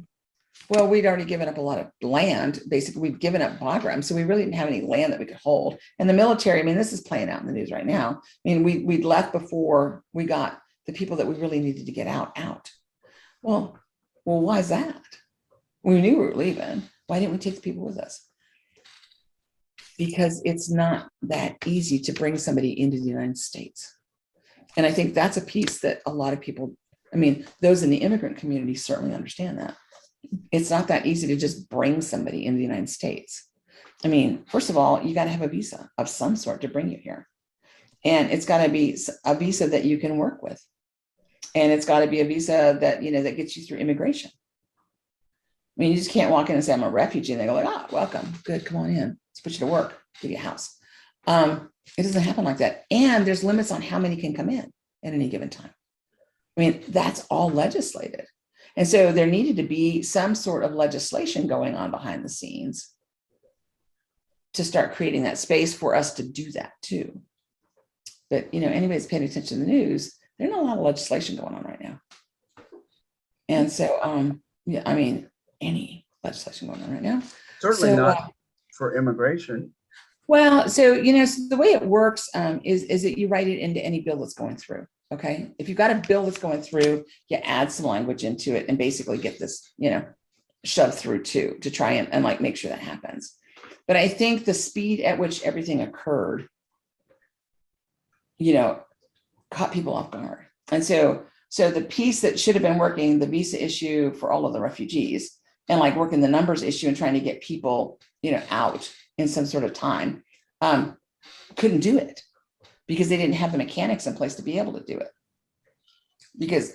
Well, we'd already given up a lot of land. Basically, we'd given up Bagram, so we really didn't have any land that we could hold. And the military, I mean, this is playing out in the news right now. I mean, we'd left before we got the people that we really needed to get out. Well, why is that? We knew we were leaving. Why didn't we take the people with us? Because it's not that easy to bring somebody into the United States. And I think that's a piece that a lot of people, I mean, those in the immigrant community certainly understand that. It's not that easy to just bring somebody in the United States. I mean, first of all, you got to have a visa of some sort to bring you here. And it's got to be a visa that you can work with. And it's got to be a visa that, that gets you through immigration. I mean, you just can't walk in and say, I'm a refugee. And they go like, welcome. Good. Come on in. Let's put you to work. Give you a house. It doesn't happen like that. And there's limits on how many can come in at any given time. I mean, that's all legislated. And so there needed to be some sort of legislation going on behind the scenes to start creating that space for us to do that too. But, anybody's paying attention to the news, there's not a lot of legislation going on right now. And so, yeah, I mean, any legislation going on right now. Certainly not for immigration. Well, so, so the way it works is that you write it into any bill that's going through. Okay. If you've got a bill that's going through, you add some language into it and basically get this, shoved through too, to try and like make sure that happens. But I think the speed at which everything occurred, caught people off guard. And so the piece that should have been working the visa issue for all of the refugees and like working the numbers issue and trying to get people, out in some sort of time, couldn't do it because they didn't have the mechanics in place to be able to do it, because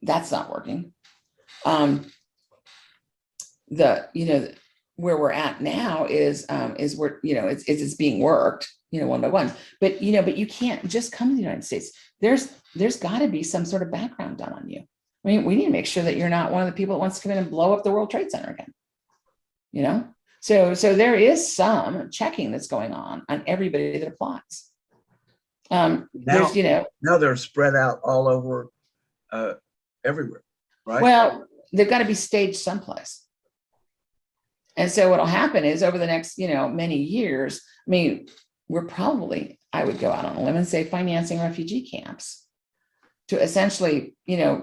that's not working. Where we're at now is where, it's being worked, one by one, but you can't just come to the United States. There's gotta be some sort of background done on you. I mean, we need to make sure that you're not one of the people that wants to come in and blow up the World Trade Center again, So there is some checking that's going on everybody that applies. Now they're spread out all over everywhere, right? Well, they've got to be staged someplace. And so what'll happen is over the next, many years, I mean, we're probably, I would go out on a limb and say, financing refugee camps to essentially,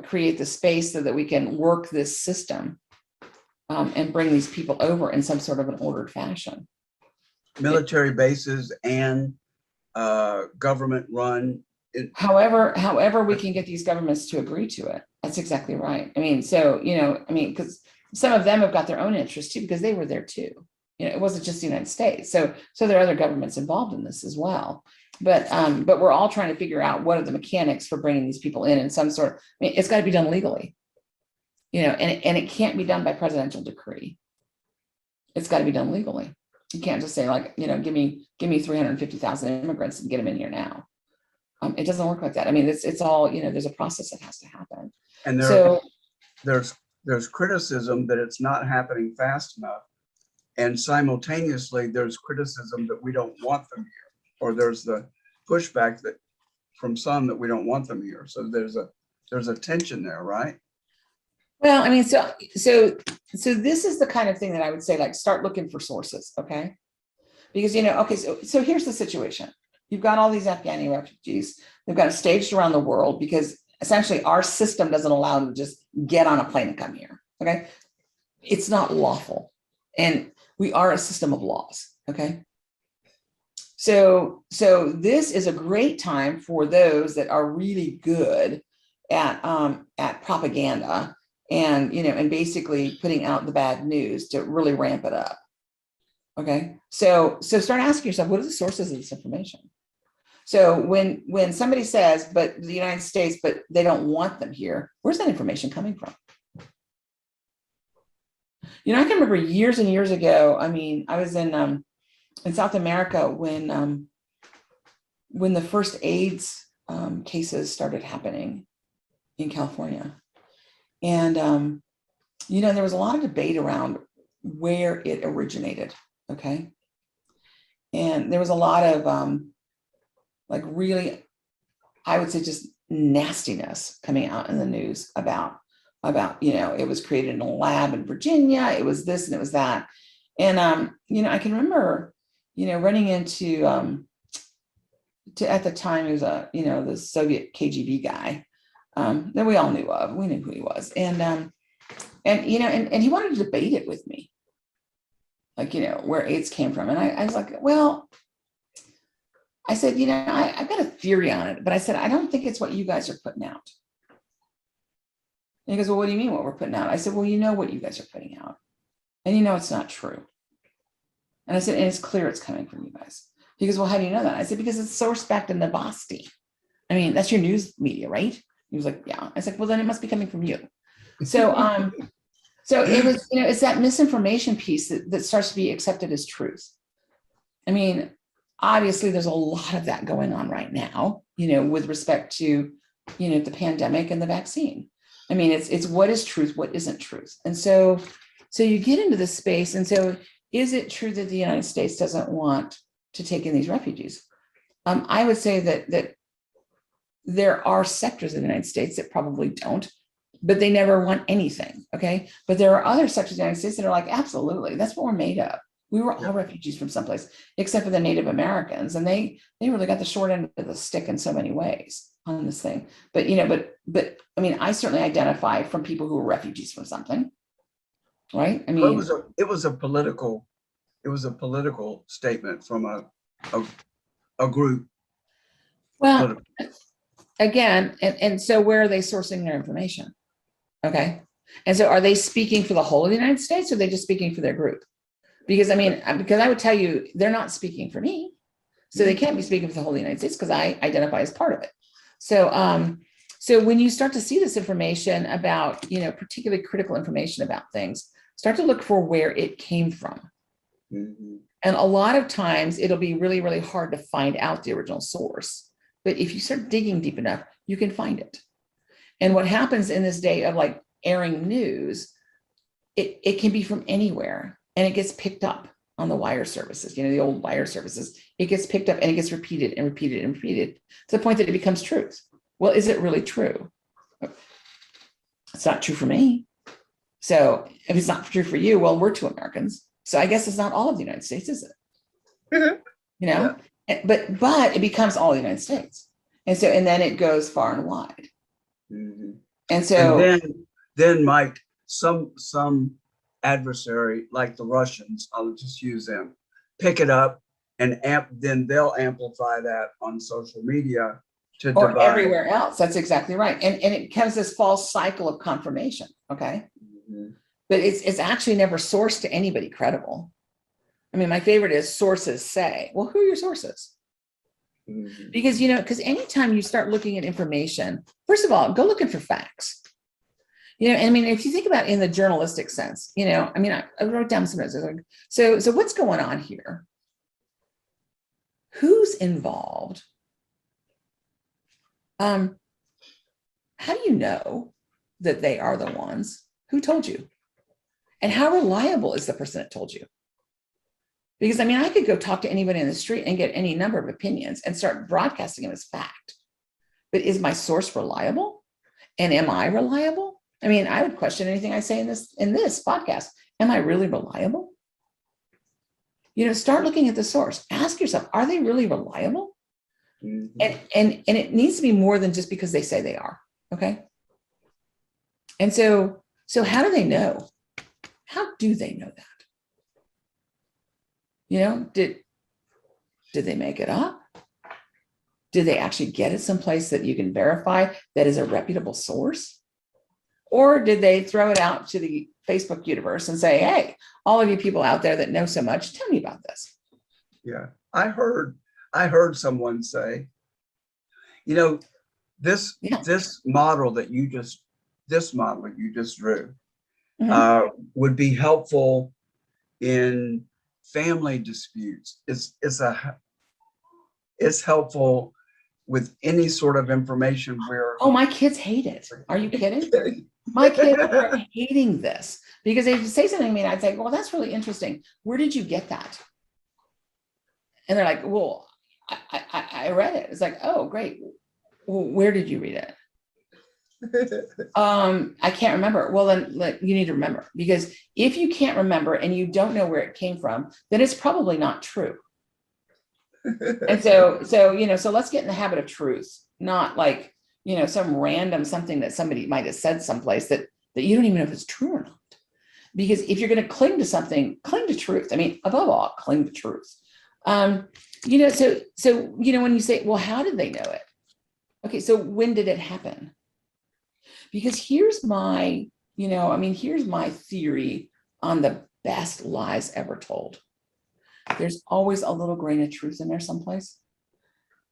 create the space so that we can work this system and bring these people over in some sort of an ordered fashion. Military bases and government run. However, we can get these governments to agree to it. That's exactly right. Because some of them have got their own interests too, because they were there too. It wasn't just the United States. So there are other governments involved in this as well. But we're all trying to figure out what are the mechanics for bringing these people in some sort. It's got to be done legally, and it can't be done by presidential decree. It's got to be done legally. You can't just say give me 350,000 immigrants and get them in here now. It doesn't work like that. It's all, there's a process that has to happen. And there's criticism that it's not happening fast enough. And simultaneously, there's criticism that we don't want them here, or there's the pushback that from some that we don't want them here. So there's a tension there, right? Well, so this is the kind of thing that I would say, start looking for sources, okay? Because, so here's the situation. You've got all these Afghani refugees. They've got it staged around the world because essentially our system doesn't allow them to just get on a plane and come here, okay? It's not lawful. And we are a system of laws, okay? So this is a great time for those that are really good at propaganda and, and basically putting out the bad news to really ramp it up. Okay. So start asking yourself, what are the sources of this information? So when somebody says, but the United States, but they don't want them here, where's that information coming from? I can remember years and years ago, I was in South America when the first AIDS cases started happening in California. And, there was a lot of debate around where it originated. Okay. And there was a lot of really, I would say, just nastiness coming out in the news about, it was created in a lab in Virginia. It was this and it was that. And, I can remember, running into, at the time, he was the Soviet KGB guy that we all knew of. We knew who he was. And he wanted to debate it with me. Where AIDS came from. And I was like, well, I said, I've got a theory on it, but I said, I don't think it's what you guys are putting out. And he goes, well, what do you mean what we're putting out? I said, well, what you guys are putting out. And it's not true. And I said, and it's clear it's coming from you guys. He goes, well, how do you know that? I said, because it's sourced back to Novosti. That's your news media, right? He was like, yeah. I said, well, then it must be coming from you. So, so it was, it's that misinformation piece that starts to be accepted as truth. Obviously there's a lot of that going on right now, with respect to, the pandemic and the vaccine. It's what is truth, what isn't truth. And so you get into this space. And so is it true that the United States doesn't want to take in these refugees? I would say that there are sectors of the United States that probably don't, but they never want anything. Okay. But there are other sectors of the United States that are like, absolutely, that's what we're made of. We were all refugees from someplace, except for the Native Americans. And they really got the short end of the stick in so many ways on this thing. But, I certainly identify from people who were refugees from something. Right. It was a political statement from a group. Well, again, and so where are they sourcing their information? Okay. And so are they speaking for the whole of the United States, or are they just speaking for their group? Because I would tell you, they're not speaking for me. So they can't be speaking for the whole of the United States because I identify as part of it. So when you start to see this information about, particularly critical information about things, start to look for where it came from. Mm-hmm. And a lot of times it'll be really, really hard to find out the original source. But if you start digging deep enough, you can find it. And what happens in this day of airing news, it can be from anywhere, and it gets picked up on the wire services, the old wire services. It gets picked up and it gets repeated and repeated and repeated to the point that it becomes truth. Well, is it really true? It's not true for me. So if it's not true for you, well, we're two Americans. So I guess it's not all of the United States, is it? Mm-hmm. Yeah. But it becomes all the United States. And then it goes far and wide. Mhm. And so, And then might some adversary, like the Russians, I'll just use them, pick it up and then they'll amplify that on social media to or divide. everywhere else. That's exactly right. And it becomes this false cycle of confirmation. Okay. Mhm. But it's actually never sourced to anybody credible. I mean, my favorite is sources say. Well, who are your sources? Mhm. Because anytime you start looking at information, first of all, go looking for facts. I mean, if you think about it in the journalistic sense, I mean, I wrote down some notes. So what's going on here? Who's involved? How do you know that they are the ones? Who told you? And how reliable is the person that told you? Because I mean, I could go talk to anybody in the street and get any number of opinions and start broadcasting them as fact. But is my source reliable? And am I reliable? I mean, I would question anything I say in this podcast. Am I really reliable? Start looking at the source. Ask yourself, are they really reliable? Mhm. And it needs to be more than just because they say they are. Okay. And so how do they know? How do they know that? Did they make it up? Did they actually get it someplace that you can verify that is a reputable source? Or did they throw it out to the Facebook universe and say, hey, all of you people out there that know so much, tell me about this. Yeah. I heard someone say, this Yeah. model that you just drew Mhm. would be helpful in family disputes. It's helpful with any sort of information where Oh, my kids hate it. Are you kidding? My kids are hating this because they say something to me and I'd say, well, that's really interesting. Where did you get that? And they're like, well, I read it. It's like, oh, great. Well, where did you read it? I can't remember. Well, then you need to remember, because if you can't remember and you don't know where it came from, then it's probably not true. And so let's get in the habit of truth, not like, some random something that somebody might have said someplace that you don't even know if it's true or not. Because if you're going to cling to something, cling to truth. I mean, above all, cling to truth. So when you say, well, how did they know it? Okay, so when did it happen? Because here's my theory on the best lies ever told. There's always a little grain of truth in there someplace.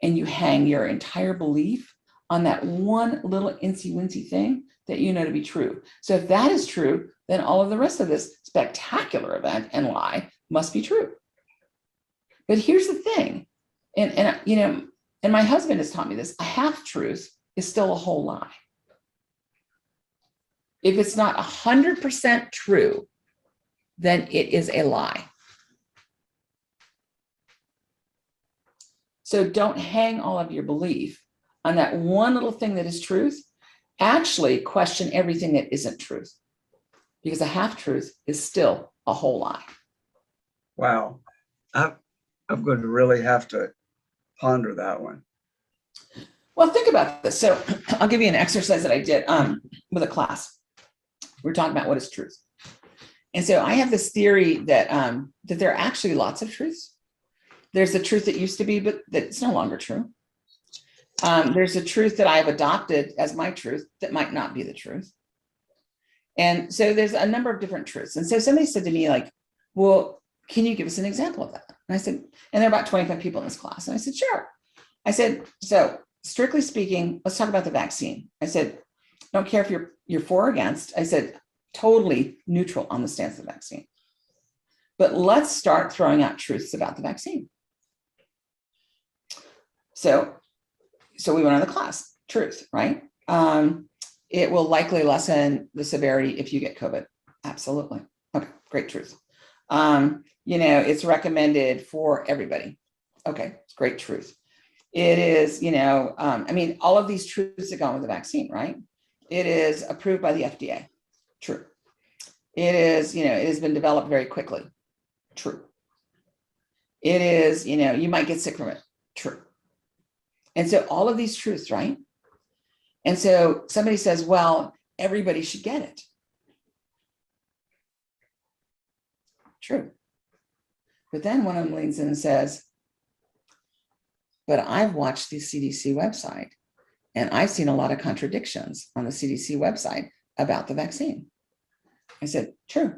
And you hang your entire belief on that one little incy-wincy thing that you know to be true. So if that is true, then all of the rest of this spectacular event and lie must be true. But here's the thing, and my husband has taught me this: a half truth is still a whole lie. If it's not 100% true, then it is a lie. So don't hang all of your belief on that one little thing that is truth. Actually question everything that isn't truth, because a half truth is still a whole lie. Wow. I'm going to really have to ponder that one. Well, think about this. So I'll give you an exercise that I did with a class. We're talking about what is truth. And so I have this theory that there are actually lots of truths. There's the truth that used to be, but that's no longer true. There's a truth that I've adopted as my truth that might not be the truth. And so there's a number of different truths. And so somebody said to me, like, well, can you give us an example of that? And I said, and there are about 25 people in this class. And I said, sure. I said, so strictly speaking, let's talk about the vaccine. I said, don't care if you're for or against. I said, totally neutral on the stance of the vaccine. But let's start throwing out truths about the vaccine. So we went on the class, truth, right? It will likely lessen the severity if you get COVID. Absolutely. Okay, great truth. It's recommended for everybody. Okay, it's great truth. It is, all of these truths that go on with the vaccine, right? It is approved by the FDA. True. It is, it has been developed very quickly. True. It is, you might get sick from it. True. And so all of these truths, right? And so somebody says, well, everybody should get it. True. But then one of them leans in and says, but I've watched the CDC website and I've seen a lot of contradictions on the CDC website about the vaccine. I said, true.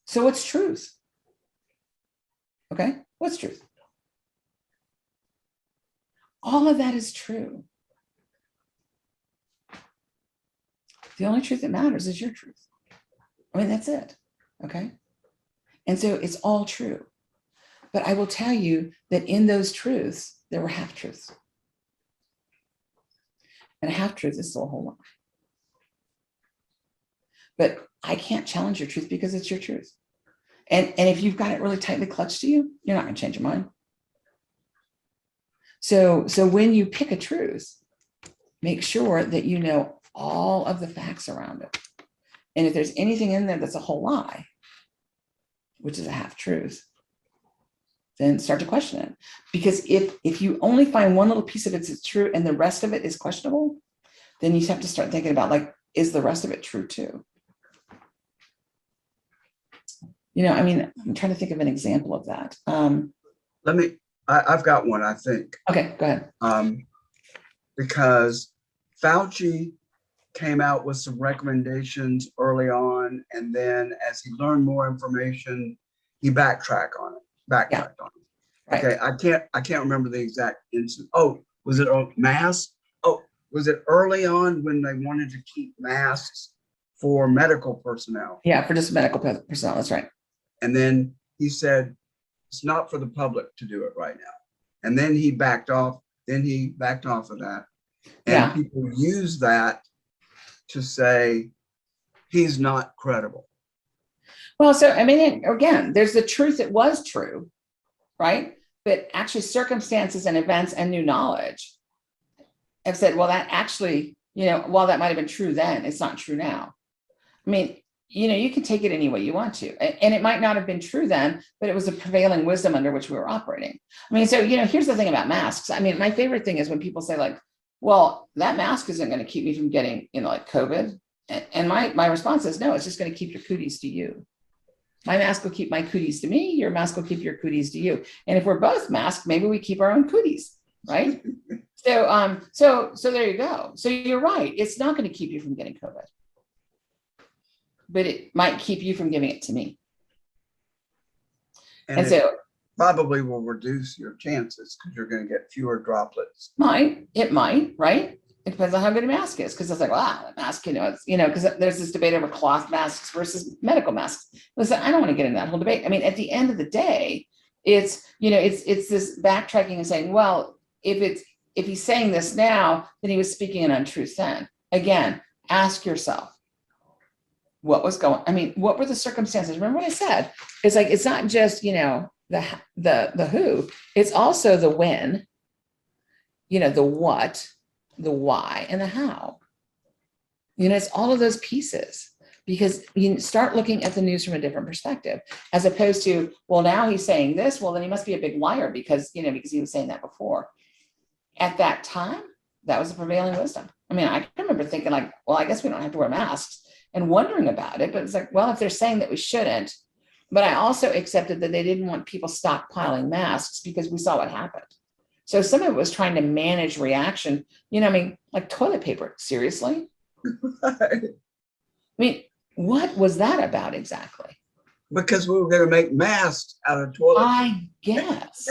So what's truth? Okay, what's truth? All of that is true. The only truth that matters is your truth. I mean, that's it. Okay. And so it's all true. But I will tell you that in those truths, there were half truths. And a half truth is still a whole lie. But I can't challenge your truth because it's your truth. And if you've got it really tightly clutched to you, you're not going to change your mind. So when you pick a truth, make sure that you know all of the facts around it. And if there's anything in there that's a whole lie, which is a half truth, then start to question it. Because if you only find one little piece of it that's true and the rest of it is questionable, then you have to start thinking about, like, is the rest of it true too? I mean, I'm trying to think of an example of that. I've got one, I think. Okay, go ahead. Because Fauci came out with some recommendations early on, and then as he learned more information, he backtracked on it. Right. Okay, I can't remember the exact instance. Oh, was it masks? Oh, was it early on when they wanted to keep masks for medical personnel? Yeah, for just medical personnel, that's right. And then he said, it's not for the public to do it right now. And then he backed off. Then he backed off of that. And people use that to say he's not credible. Well, so, I mean, again, there's the truth. It was true, right? But actually circumstances and events and new knowledge have said, well, that actually, while that might've been true then, it's not true now. I mean, you can take it any way you want to, and it might not have been true then, but it was a prevailing wisdom under which we were operating. I mean, so, here's the thing about masks. I mean, my favorite thing is when people say, like, well, that mask isn't going to keep me from getting, like COVID. And my response is, no, it's just going to keep your cooties to you. My mask will keep my cooties to me. Your mask will keep your cooties to you. And if we're both masked, maybe we keep our own cooties, right? So there you go. So you're right. It's not going to keep you from getting COVID, but it might keep you from giving it to me. And so probably will reduce your chances because you're going to get fewer droplets. It might, right? It depends on how good a mask is, because it's like, wow, that mask, it's, because there's this debate over cloth masks versus medical masks. Listen, I don't want to get into that whole debate. I mean, at the end of the day, it's this backtracking and saying, well, if he's saying this now, then he was speaking an untruth then. Again, ask yourself, what was going, I mean, what were the circumstances? Remember what I said? It's like, it's not just, the who, it's also the when, the what, the why, and the how. It's all of those pieces, because you start looking at the news from a different perspective, as opposed to, well, now he's saying this, well, then he must be a big liar because he was saying that before. At that time, that was the prevailing wisdom. I mean, I can remember thinking, like, well, I guess we don't have to wear masks, and wondering about it, but it's like, well, if they're saying that we shouldn't, but I also accepted that they didn't want people stockpiling masks because we saw what happened. So some of it was trying to manage reaction, I mean, like toilet paper, seriously? I mean, what was that about exactly? Because we were going to make masks out of toilet paper. I guess.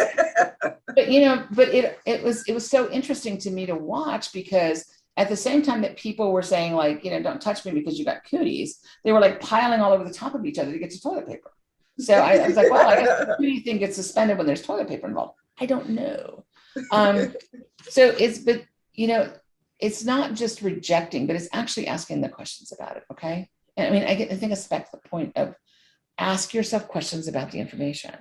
But it was so interesting to me to watch, because at the same time that people were saying, like, don't touch me because you got cooties, they were like piling all over the top of each other to get to toilet paper. So I was like, well, I guess the cootie thing gets suspended when there's toilet paper involved. I don't know. So it's not just rejecting, but it's actually asking the questions about it. Okay. And I mean, I think it's back to the point of ask yourself questions about the information.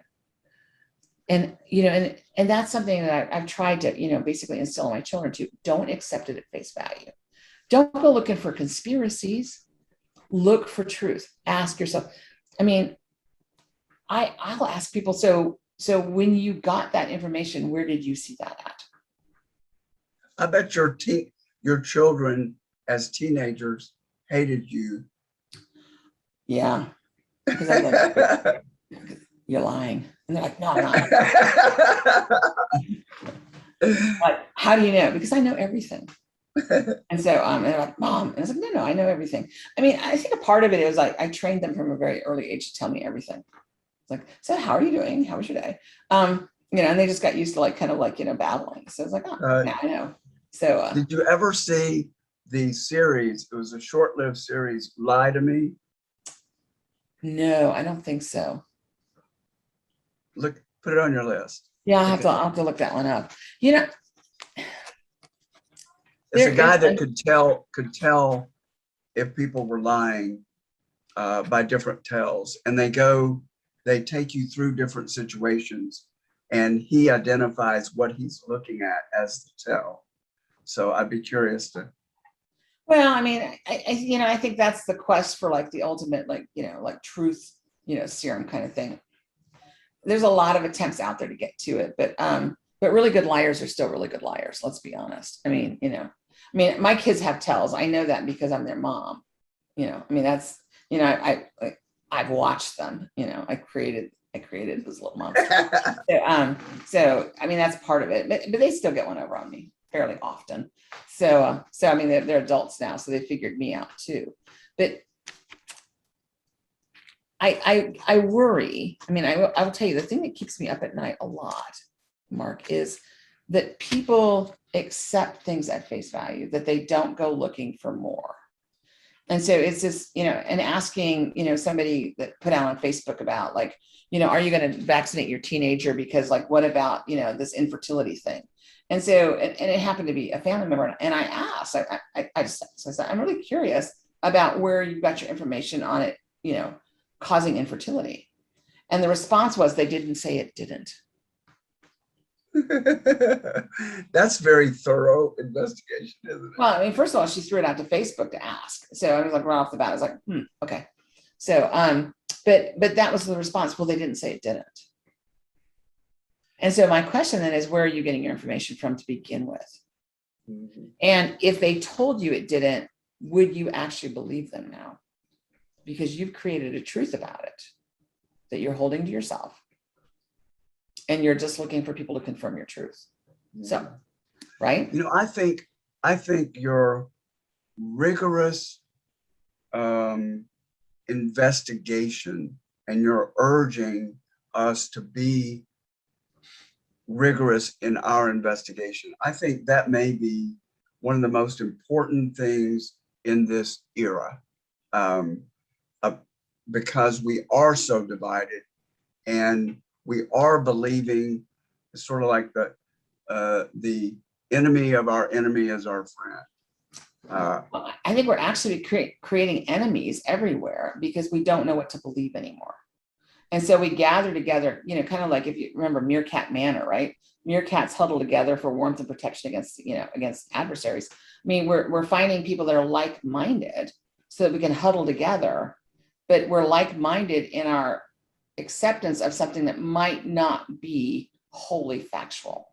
And, and that's something that I've tried to, basically instill in my children too. Don't accept it at face value. Don't go looking for conspiracies. Look for truth. Ask yourself. I mean, I'll ask people, so So when you got that information, where did you see that at? I bet your children as teenagers hated you. Yeah, because I was like, you're lying. And they're like, no, I'm not. Like, how do you know? Because I know everything. And so, and they're like, Mom, and I was like, no, I know everything. I mean, I think a part of it is like, I trained them from a very early age to tell me everything. It's like, so how are you doing? How was your day? And they just got used to like, kind of like, babbling. So it's like, oh, now I know. So, did you ever see the series? It was a short-lived series, Lie to Me. No, I don't think so. Look, put it on your list. Yeah, I'll have to look that one up. It's a guy that could tell if people were lying by different tells, and they take you through different situations, and he identifies what he's looking at as the tell. So I'd be curious to. Well, I mean, I think that's the quest for like the ultimate, like, like truth, serum kind of thing. There's a lot of attempts out there to get to it, but really good liars are still really good liars. Let's be honest. I mean, my kids have tells. I know that because I'm their mom. That's, I've watched them. I created this little monster. So I mean, that's part of it. But they still get one over on me fairly often. So I mean, they're adults now, so they figured me out too. But I worry. I mean, I will tell you, the thing that keeps me up at night a lot, Mark, is that people accept things at face value, that they don't go looking for more. And so it's just, and asking, somebody that put out on Facebook about like, are you going to vaccinate your teenager? Because like, what about, this infertility thing? And so, and it happened to be a family member. And I asked, I said, I'm really curious about where you got your information on it, causing infertility. And the response was, they didn't say it didn't. That's very thorough investigation, isn't it? Well, I mean, first of all, she threw it out to Facebook to ask. So I was like, right off the bat, I was like, okay. So, but that was the response. Well, they didn't say it didn't. And so my question then is, where are you getting your information from to begin with? Mm-hmm. And if they told you it didn't, would you actually believe them now? Because you've created a truth about it that you're holding to yourself. And you're just looking for people to confirm your truth. So, right? I think your rigorous investigation, and you're urging us to be rigorous in our investigation. I think that may be one of the most important things in this era, because we are so divided, and we are believing sort of like the enemy of our enemy is our friend. I think we're actually creating enemies everywhere because we don't know what to believe anymore. And so we gather together, kind of like if you remember Meerkat Manor, right? Meerkats huddle together for warmth and protection against adversaries. I mean, we're finding people that are like-minded so that we can huddle together, but we're like-minded in our acceptance of something that might not be wholly factual.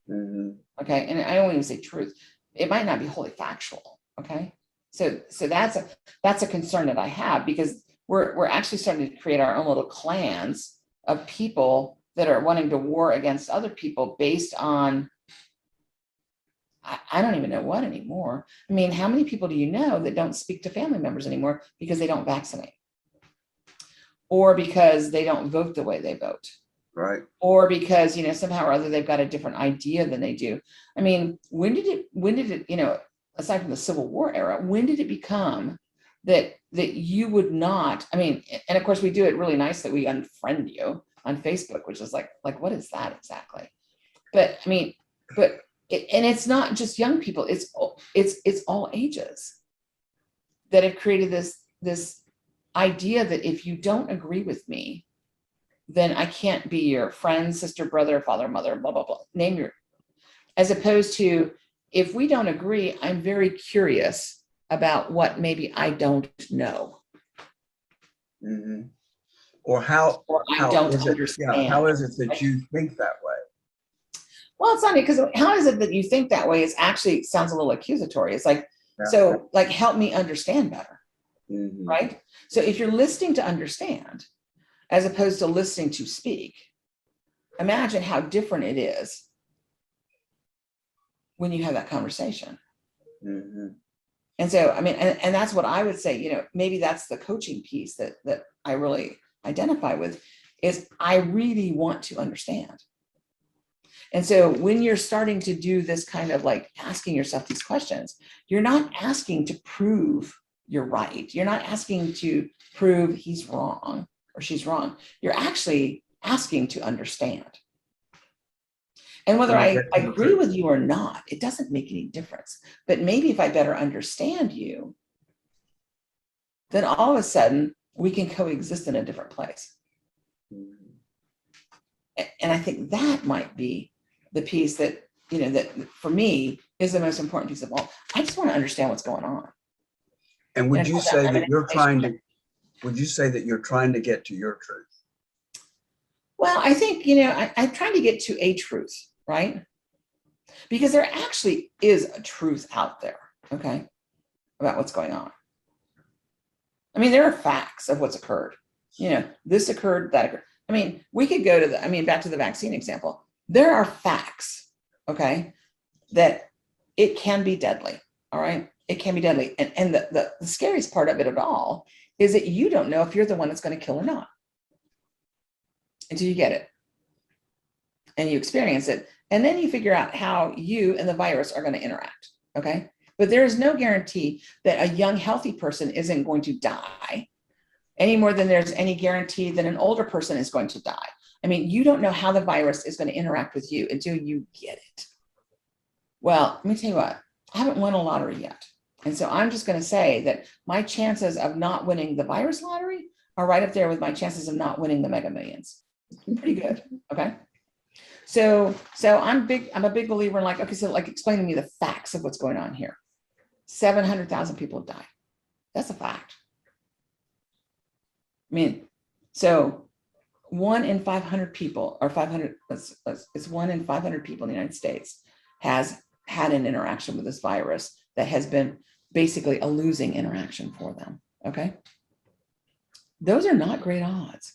Mm-hmm. Okay. And I don't even say truth. It might not be wholly factual. Okay. So that's a concern that I have, because we're actually starting to create our own little clans of people that are wanting to war against other people based on, I don't even know what anymore. I mean, how many people do you know that don't speak to family members anymore because they don't vaccinate? Or because they don't vote the way they vote? Right. Or because, somehow or other they've got a different idea than they do. I mean, when did it, aside from the Civil War era, when did it become that you would not, I mean, and of course we do it really nice that we unfriend you on Facebook, which is like, what is that exactly? But I mean, and it's not just young people, it's all ages that have created this idea that if you don't agree with me, then I can't be your friend, sister, brother, father, mother, blah, blah, blah, as opposed to, if we don't agree, I'm very curious about what maybe I don't know. Mm-hmm. Or or I how don't is it? Yeah, understand. how is it that Right? you think that way? Well, it's not because how is it that you think that way? Is actually sounds a little accusatory. It's like, Yeah. so like, help me understand better, Mhm. right? So if you're listening to understand, as opposed to listening to speak, imagine how different it is when you have that conversation. Mhm. And so, I mean, and that's what I would say, you know, maybe that's the coaching piece that I really identify with, is I really want to understand. And so when you're starting to do this kind of like asking yourself these questions, you're not asking to prove you're right. You're not asking to prove he's wrong or she's wrong. You're actually asking to understand. And whether And to I get to the agree truth. with you or not, it doesn't make any difference. But maybe if I better understand you, then all of a sudden we can coexist in a different place. Mhm. And I think that might be the piece that, you know, that for me is the most important piece of all. I just want to understand what's going on. And would And you of course, say I'm an that you're information- trying to, would you say that you're trying to get to your truth? Well, I think, you know, I'm trying to get to a truth, right? Because there actually is a truth out there, okay, about what's going on. I mean, there are facts of what's occurred. You know, this occurred, that occurred. I mean, we could go to the, I mean, back to the vaccine example. There are facts, okay, that it can be deadly. All right. It can be deadly. And the scariest part of it all is that you don't know if you're the one that's going to kill or not until you get it and you experience it. And then you figure out how you and the virus are going to interact. Okay. But there is no guarantee that a young, healthy person isn't going to die any more than there's any guarantee that an older person is going to die. I mean, you don't know how the virus is going to interact with you until you get it. Well, let me tell you what, I haven't won a lottery yet. And so I'm just going to say that my chances of not winning the virus lottery are right up there with my chances of not winning the Mega Millions. Pretty good. Okay. So I'm a big believer in like, okay, so like explain to me the facts of what's going on here. 700,000 people have died. That's a fact. I mean, so 1 in 500 people, or 500, it's 1 in 500 people in the United States has had an interaction with this virus that has been basically a losing interaction for them. Okay. Those are not great odds.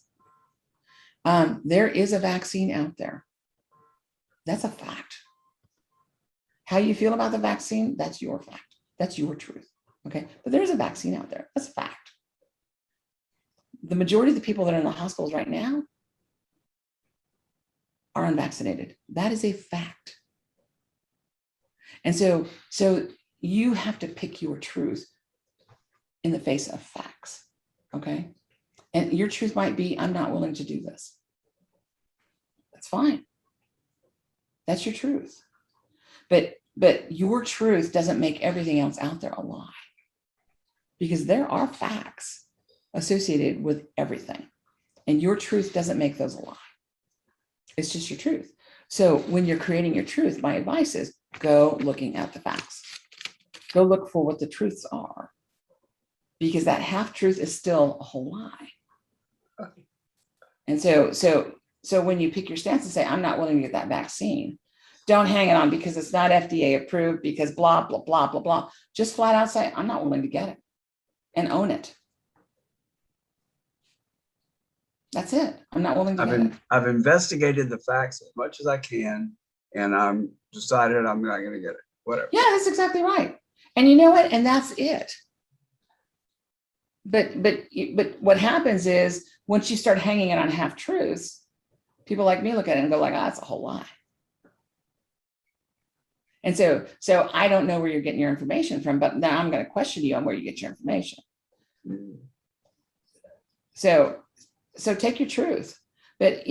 There is a vaccine out there. That's a fact. How you feel about the vaccine, that's your fact. That's your truth. Okay. But there's a vaccine out there. That's a fact. The majority of the people that are in the hospitals right now are unvaccinated. That is a fact. And so you have to pick your truth in the face of facts. Okay. And your truth might be, I'm not willing to do this. That's fine. That's your truth. But your truth doesn't make everything else out there a lie. Because there are facts associated with everything. And your truth doesn't make those a lie. It's just your truth. So when you're creating your truth, my advice is go looking at the facts. Go look for what the truths are. Because that half truth is still a whole lie. And so when you pick your stance and say, I'm not willing to get that vaccine, don't hang it on because it's not FDA approved, because blah, blah, blah, blah, blah. Just flat out say, I'm not willing to get it, and own it. That's it. I'm not willing to get it. I've investigated the facts as much as I can, and I'm decided I'm not going to get it. Whatever. Yeah, that's exactly right. And you know what? And that's it. But what happens is once you start hanging it on half truths, people like me look at it and go like, oh, that's a whole lie. And so I don't know where you're getting your information from, but now I'm going to question you on where you get your information. Mm. So take your truth, but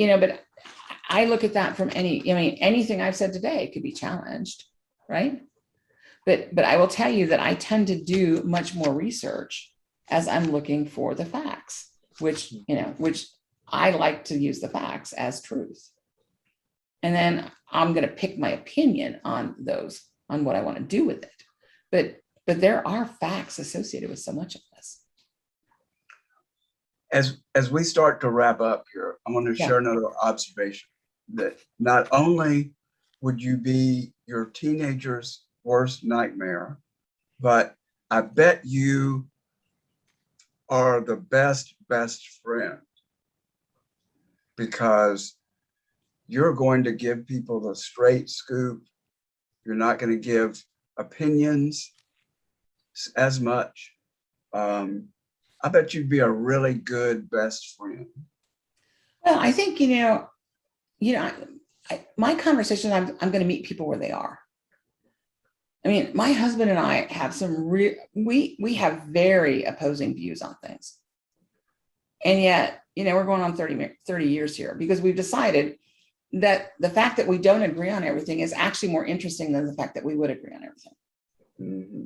I look at that from anything I've said today could be challenged, right? But I will tell you that I tend to do much more research as I'm looking for the facts, which I like to use the facts as truth. And then I'm going to pick my opinion on those, on what I want to do with it. But there are facts associated with so much of this. As we start to wrap up here, I want to Yeah. share another observation that not only would you be your teenager's worst nightmare, but I bet you are the best friend, because you're going to give people the straight scoop. You're not going to give opinions as much. I bet you'd be a really good best friend. Well, I think, my conversation, I'm going to meet people where they are. I mean, my husband and I have we have very opposing views on things. And yet, we're going on 30 years here, because we've decided that the fact that we don't agree on everything is actually more interesting than the fact that we would agree on everything. Mm-hmm.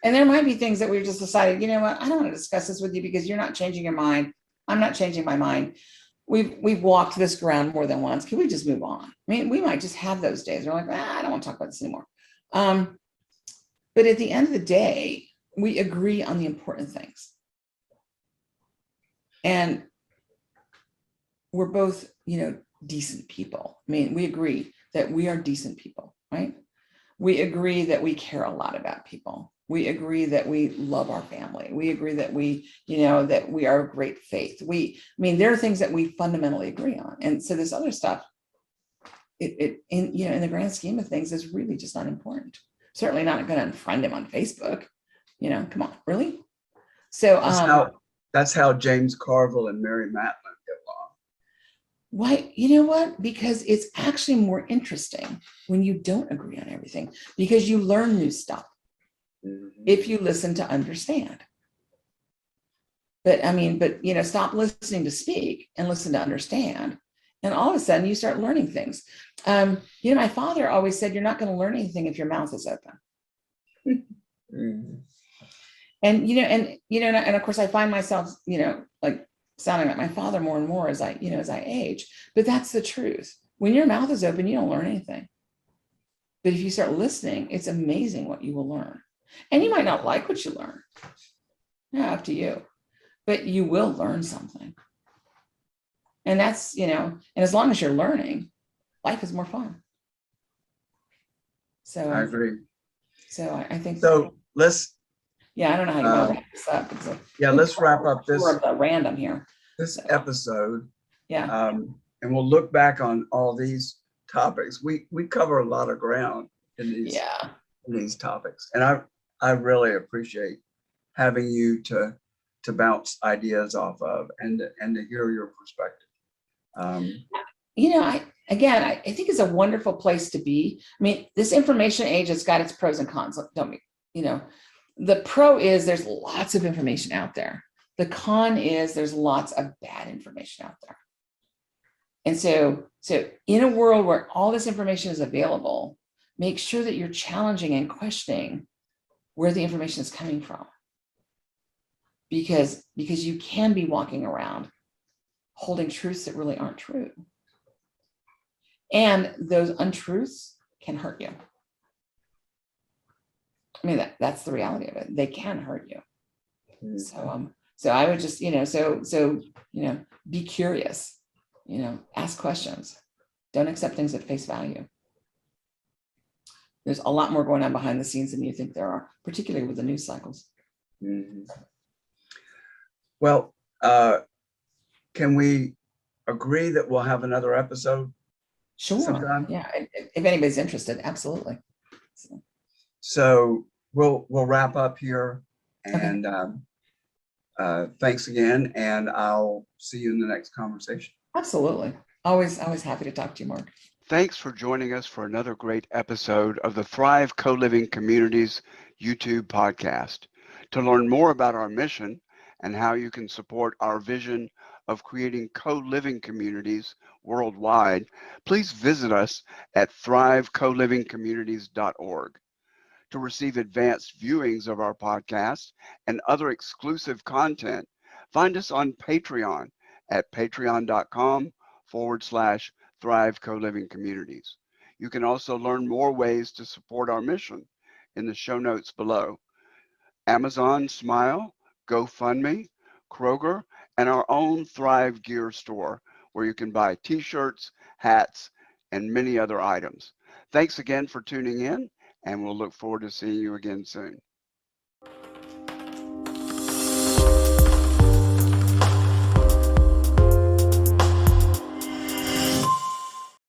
And there might be things that we've just decided, you know what, I don't want to discuss this with you because you're not changing your mind. I'm not changing my mind. We've walked this ground more than once. Can we just move on? I mean, we might just have those days. We're like, I don't want to talk about this anymore. But at the end of the day, we agree on the important things. And we're both, decent people. I mean, we agree that we are decent people, right? We agree that we care a lot about people. We agree that we love our family. We agree that that we are of great faith. There are things that we fundamentally agree on. And so this other stuff, in the grand scheme of things, is really just not important. Certainly not going to unfriend him on Facebook. Come on, really? So that's how James Carville and Mary Matlin get along. Why? You know what? Because it's actually more interesting when you don't agree on everything, because you learn new stuff. Mm-hmm. If you listen to understand. But stop listening to speak and listen to understand. And all of a sudden you start learning things. My father always said, you're not going to learn anything if your mouth is open. Mm-hmm. And of course I find myself, like sounding like my father more and more as I age, but that's the truth. When your mouth is open, you don't learn anything. But if you start listening, it's amazing what you will learn. And you might not like what you learn. Yeah, up to you. But you will learn something. And that's, and as long as you're learning, life is more fun. So I agree. So I think so. Let's. Yeah, I don't know how you want to wrap this up. Let's wrap up this random here. This episode. Yeah. And we'll look back on all these topics. We cover a lot of ground in these topics, and I really appreciate having you to bounce ideas off of and to hear your perspective. I think it's a wonderful place to be. I mean, this information age has got its pros and cons, don't we? The pro is there's lots of information out there. The con is there's lots of bad information out there. And so in a world where all this information is available, make sure that you're challenging and questioning where the information is coming from. Because you can be walking around holding truths that really aren't true. And those untruths can hurt you. I mean, that's the reality of it. They can hurt you. Mm-hmm. So I would just, be curious, ask questions. Don't accept things at face value. There's a lot more going on behind the scenes than you think there are, particularly with the news cycles. Mm-hmm. Well, can we agree that we'll have another episode? Sure. Sometime? Yeah. If anybody's interested, absolutely. So we'll wrap up here, and thanks again, and I'll see you in the next conversation. Absolutely. Always happy to talk to you, Mark. Thanks for joining us for another great episode of the Thrive Co-Living Communities YouTube podcast. To learn more about our mission and how you can support our vision of creating co-living communities worldwide, please visit us at thrivecolivingcommunities.org. To receive advanced viewings of our podcast and other exclusive content, find us on Patreon at patreon.com/Thrive Co-Living Communities. You can also learn more ways to support our mission in the show notes below. Amazon Smile, GoFundMe, Kroger, and our own Thrive Gear store, where you can buy t-shirts, hats, and many other items. Thanks again for tuning in, and we'll look forward to seeing you again soon.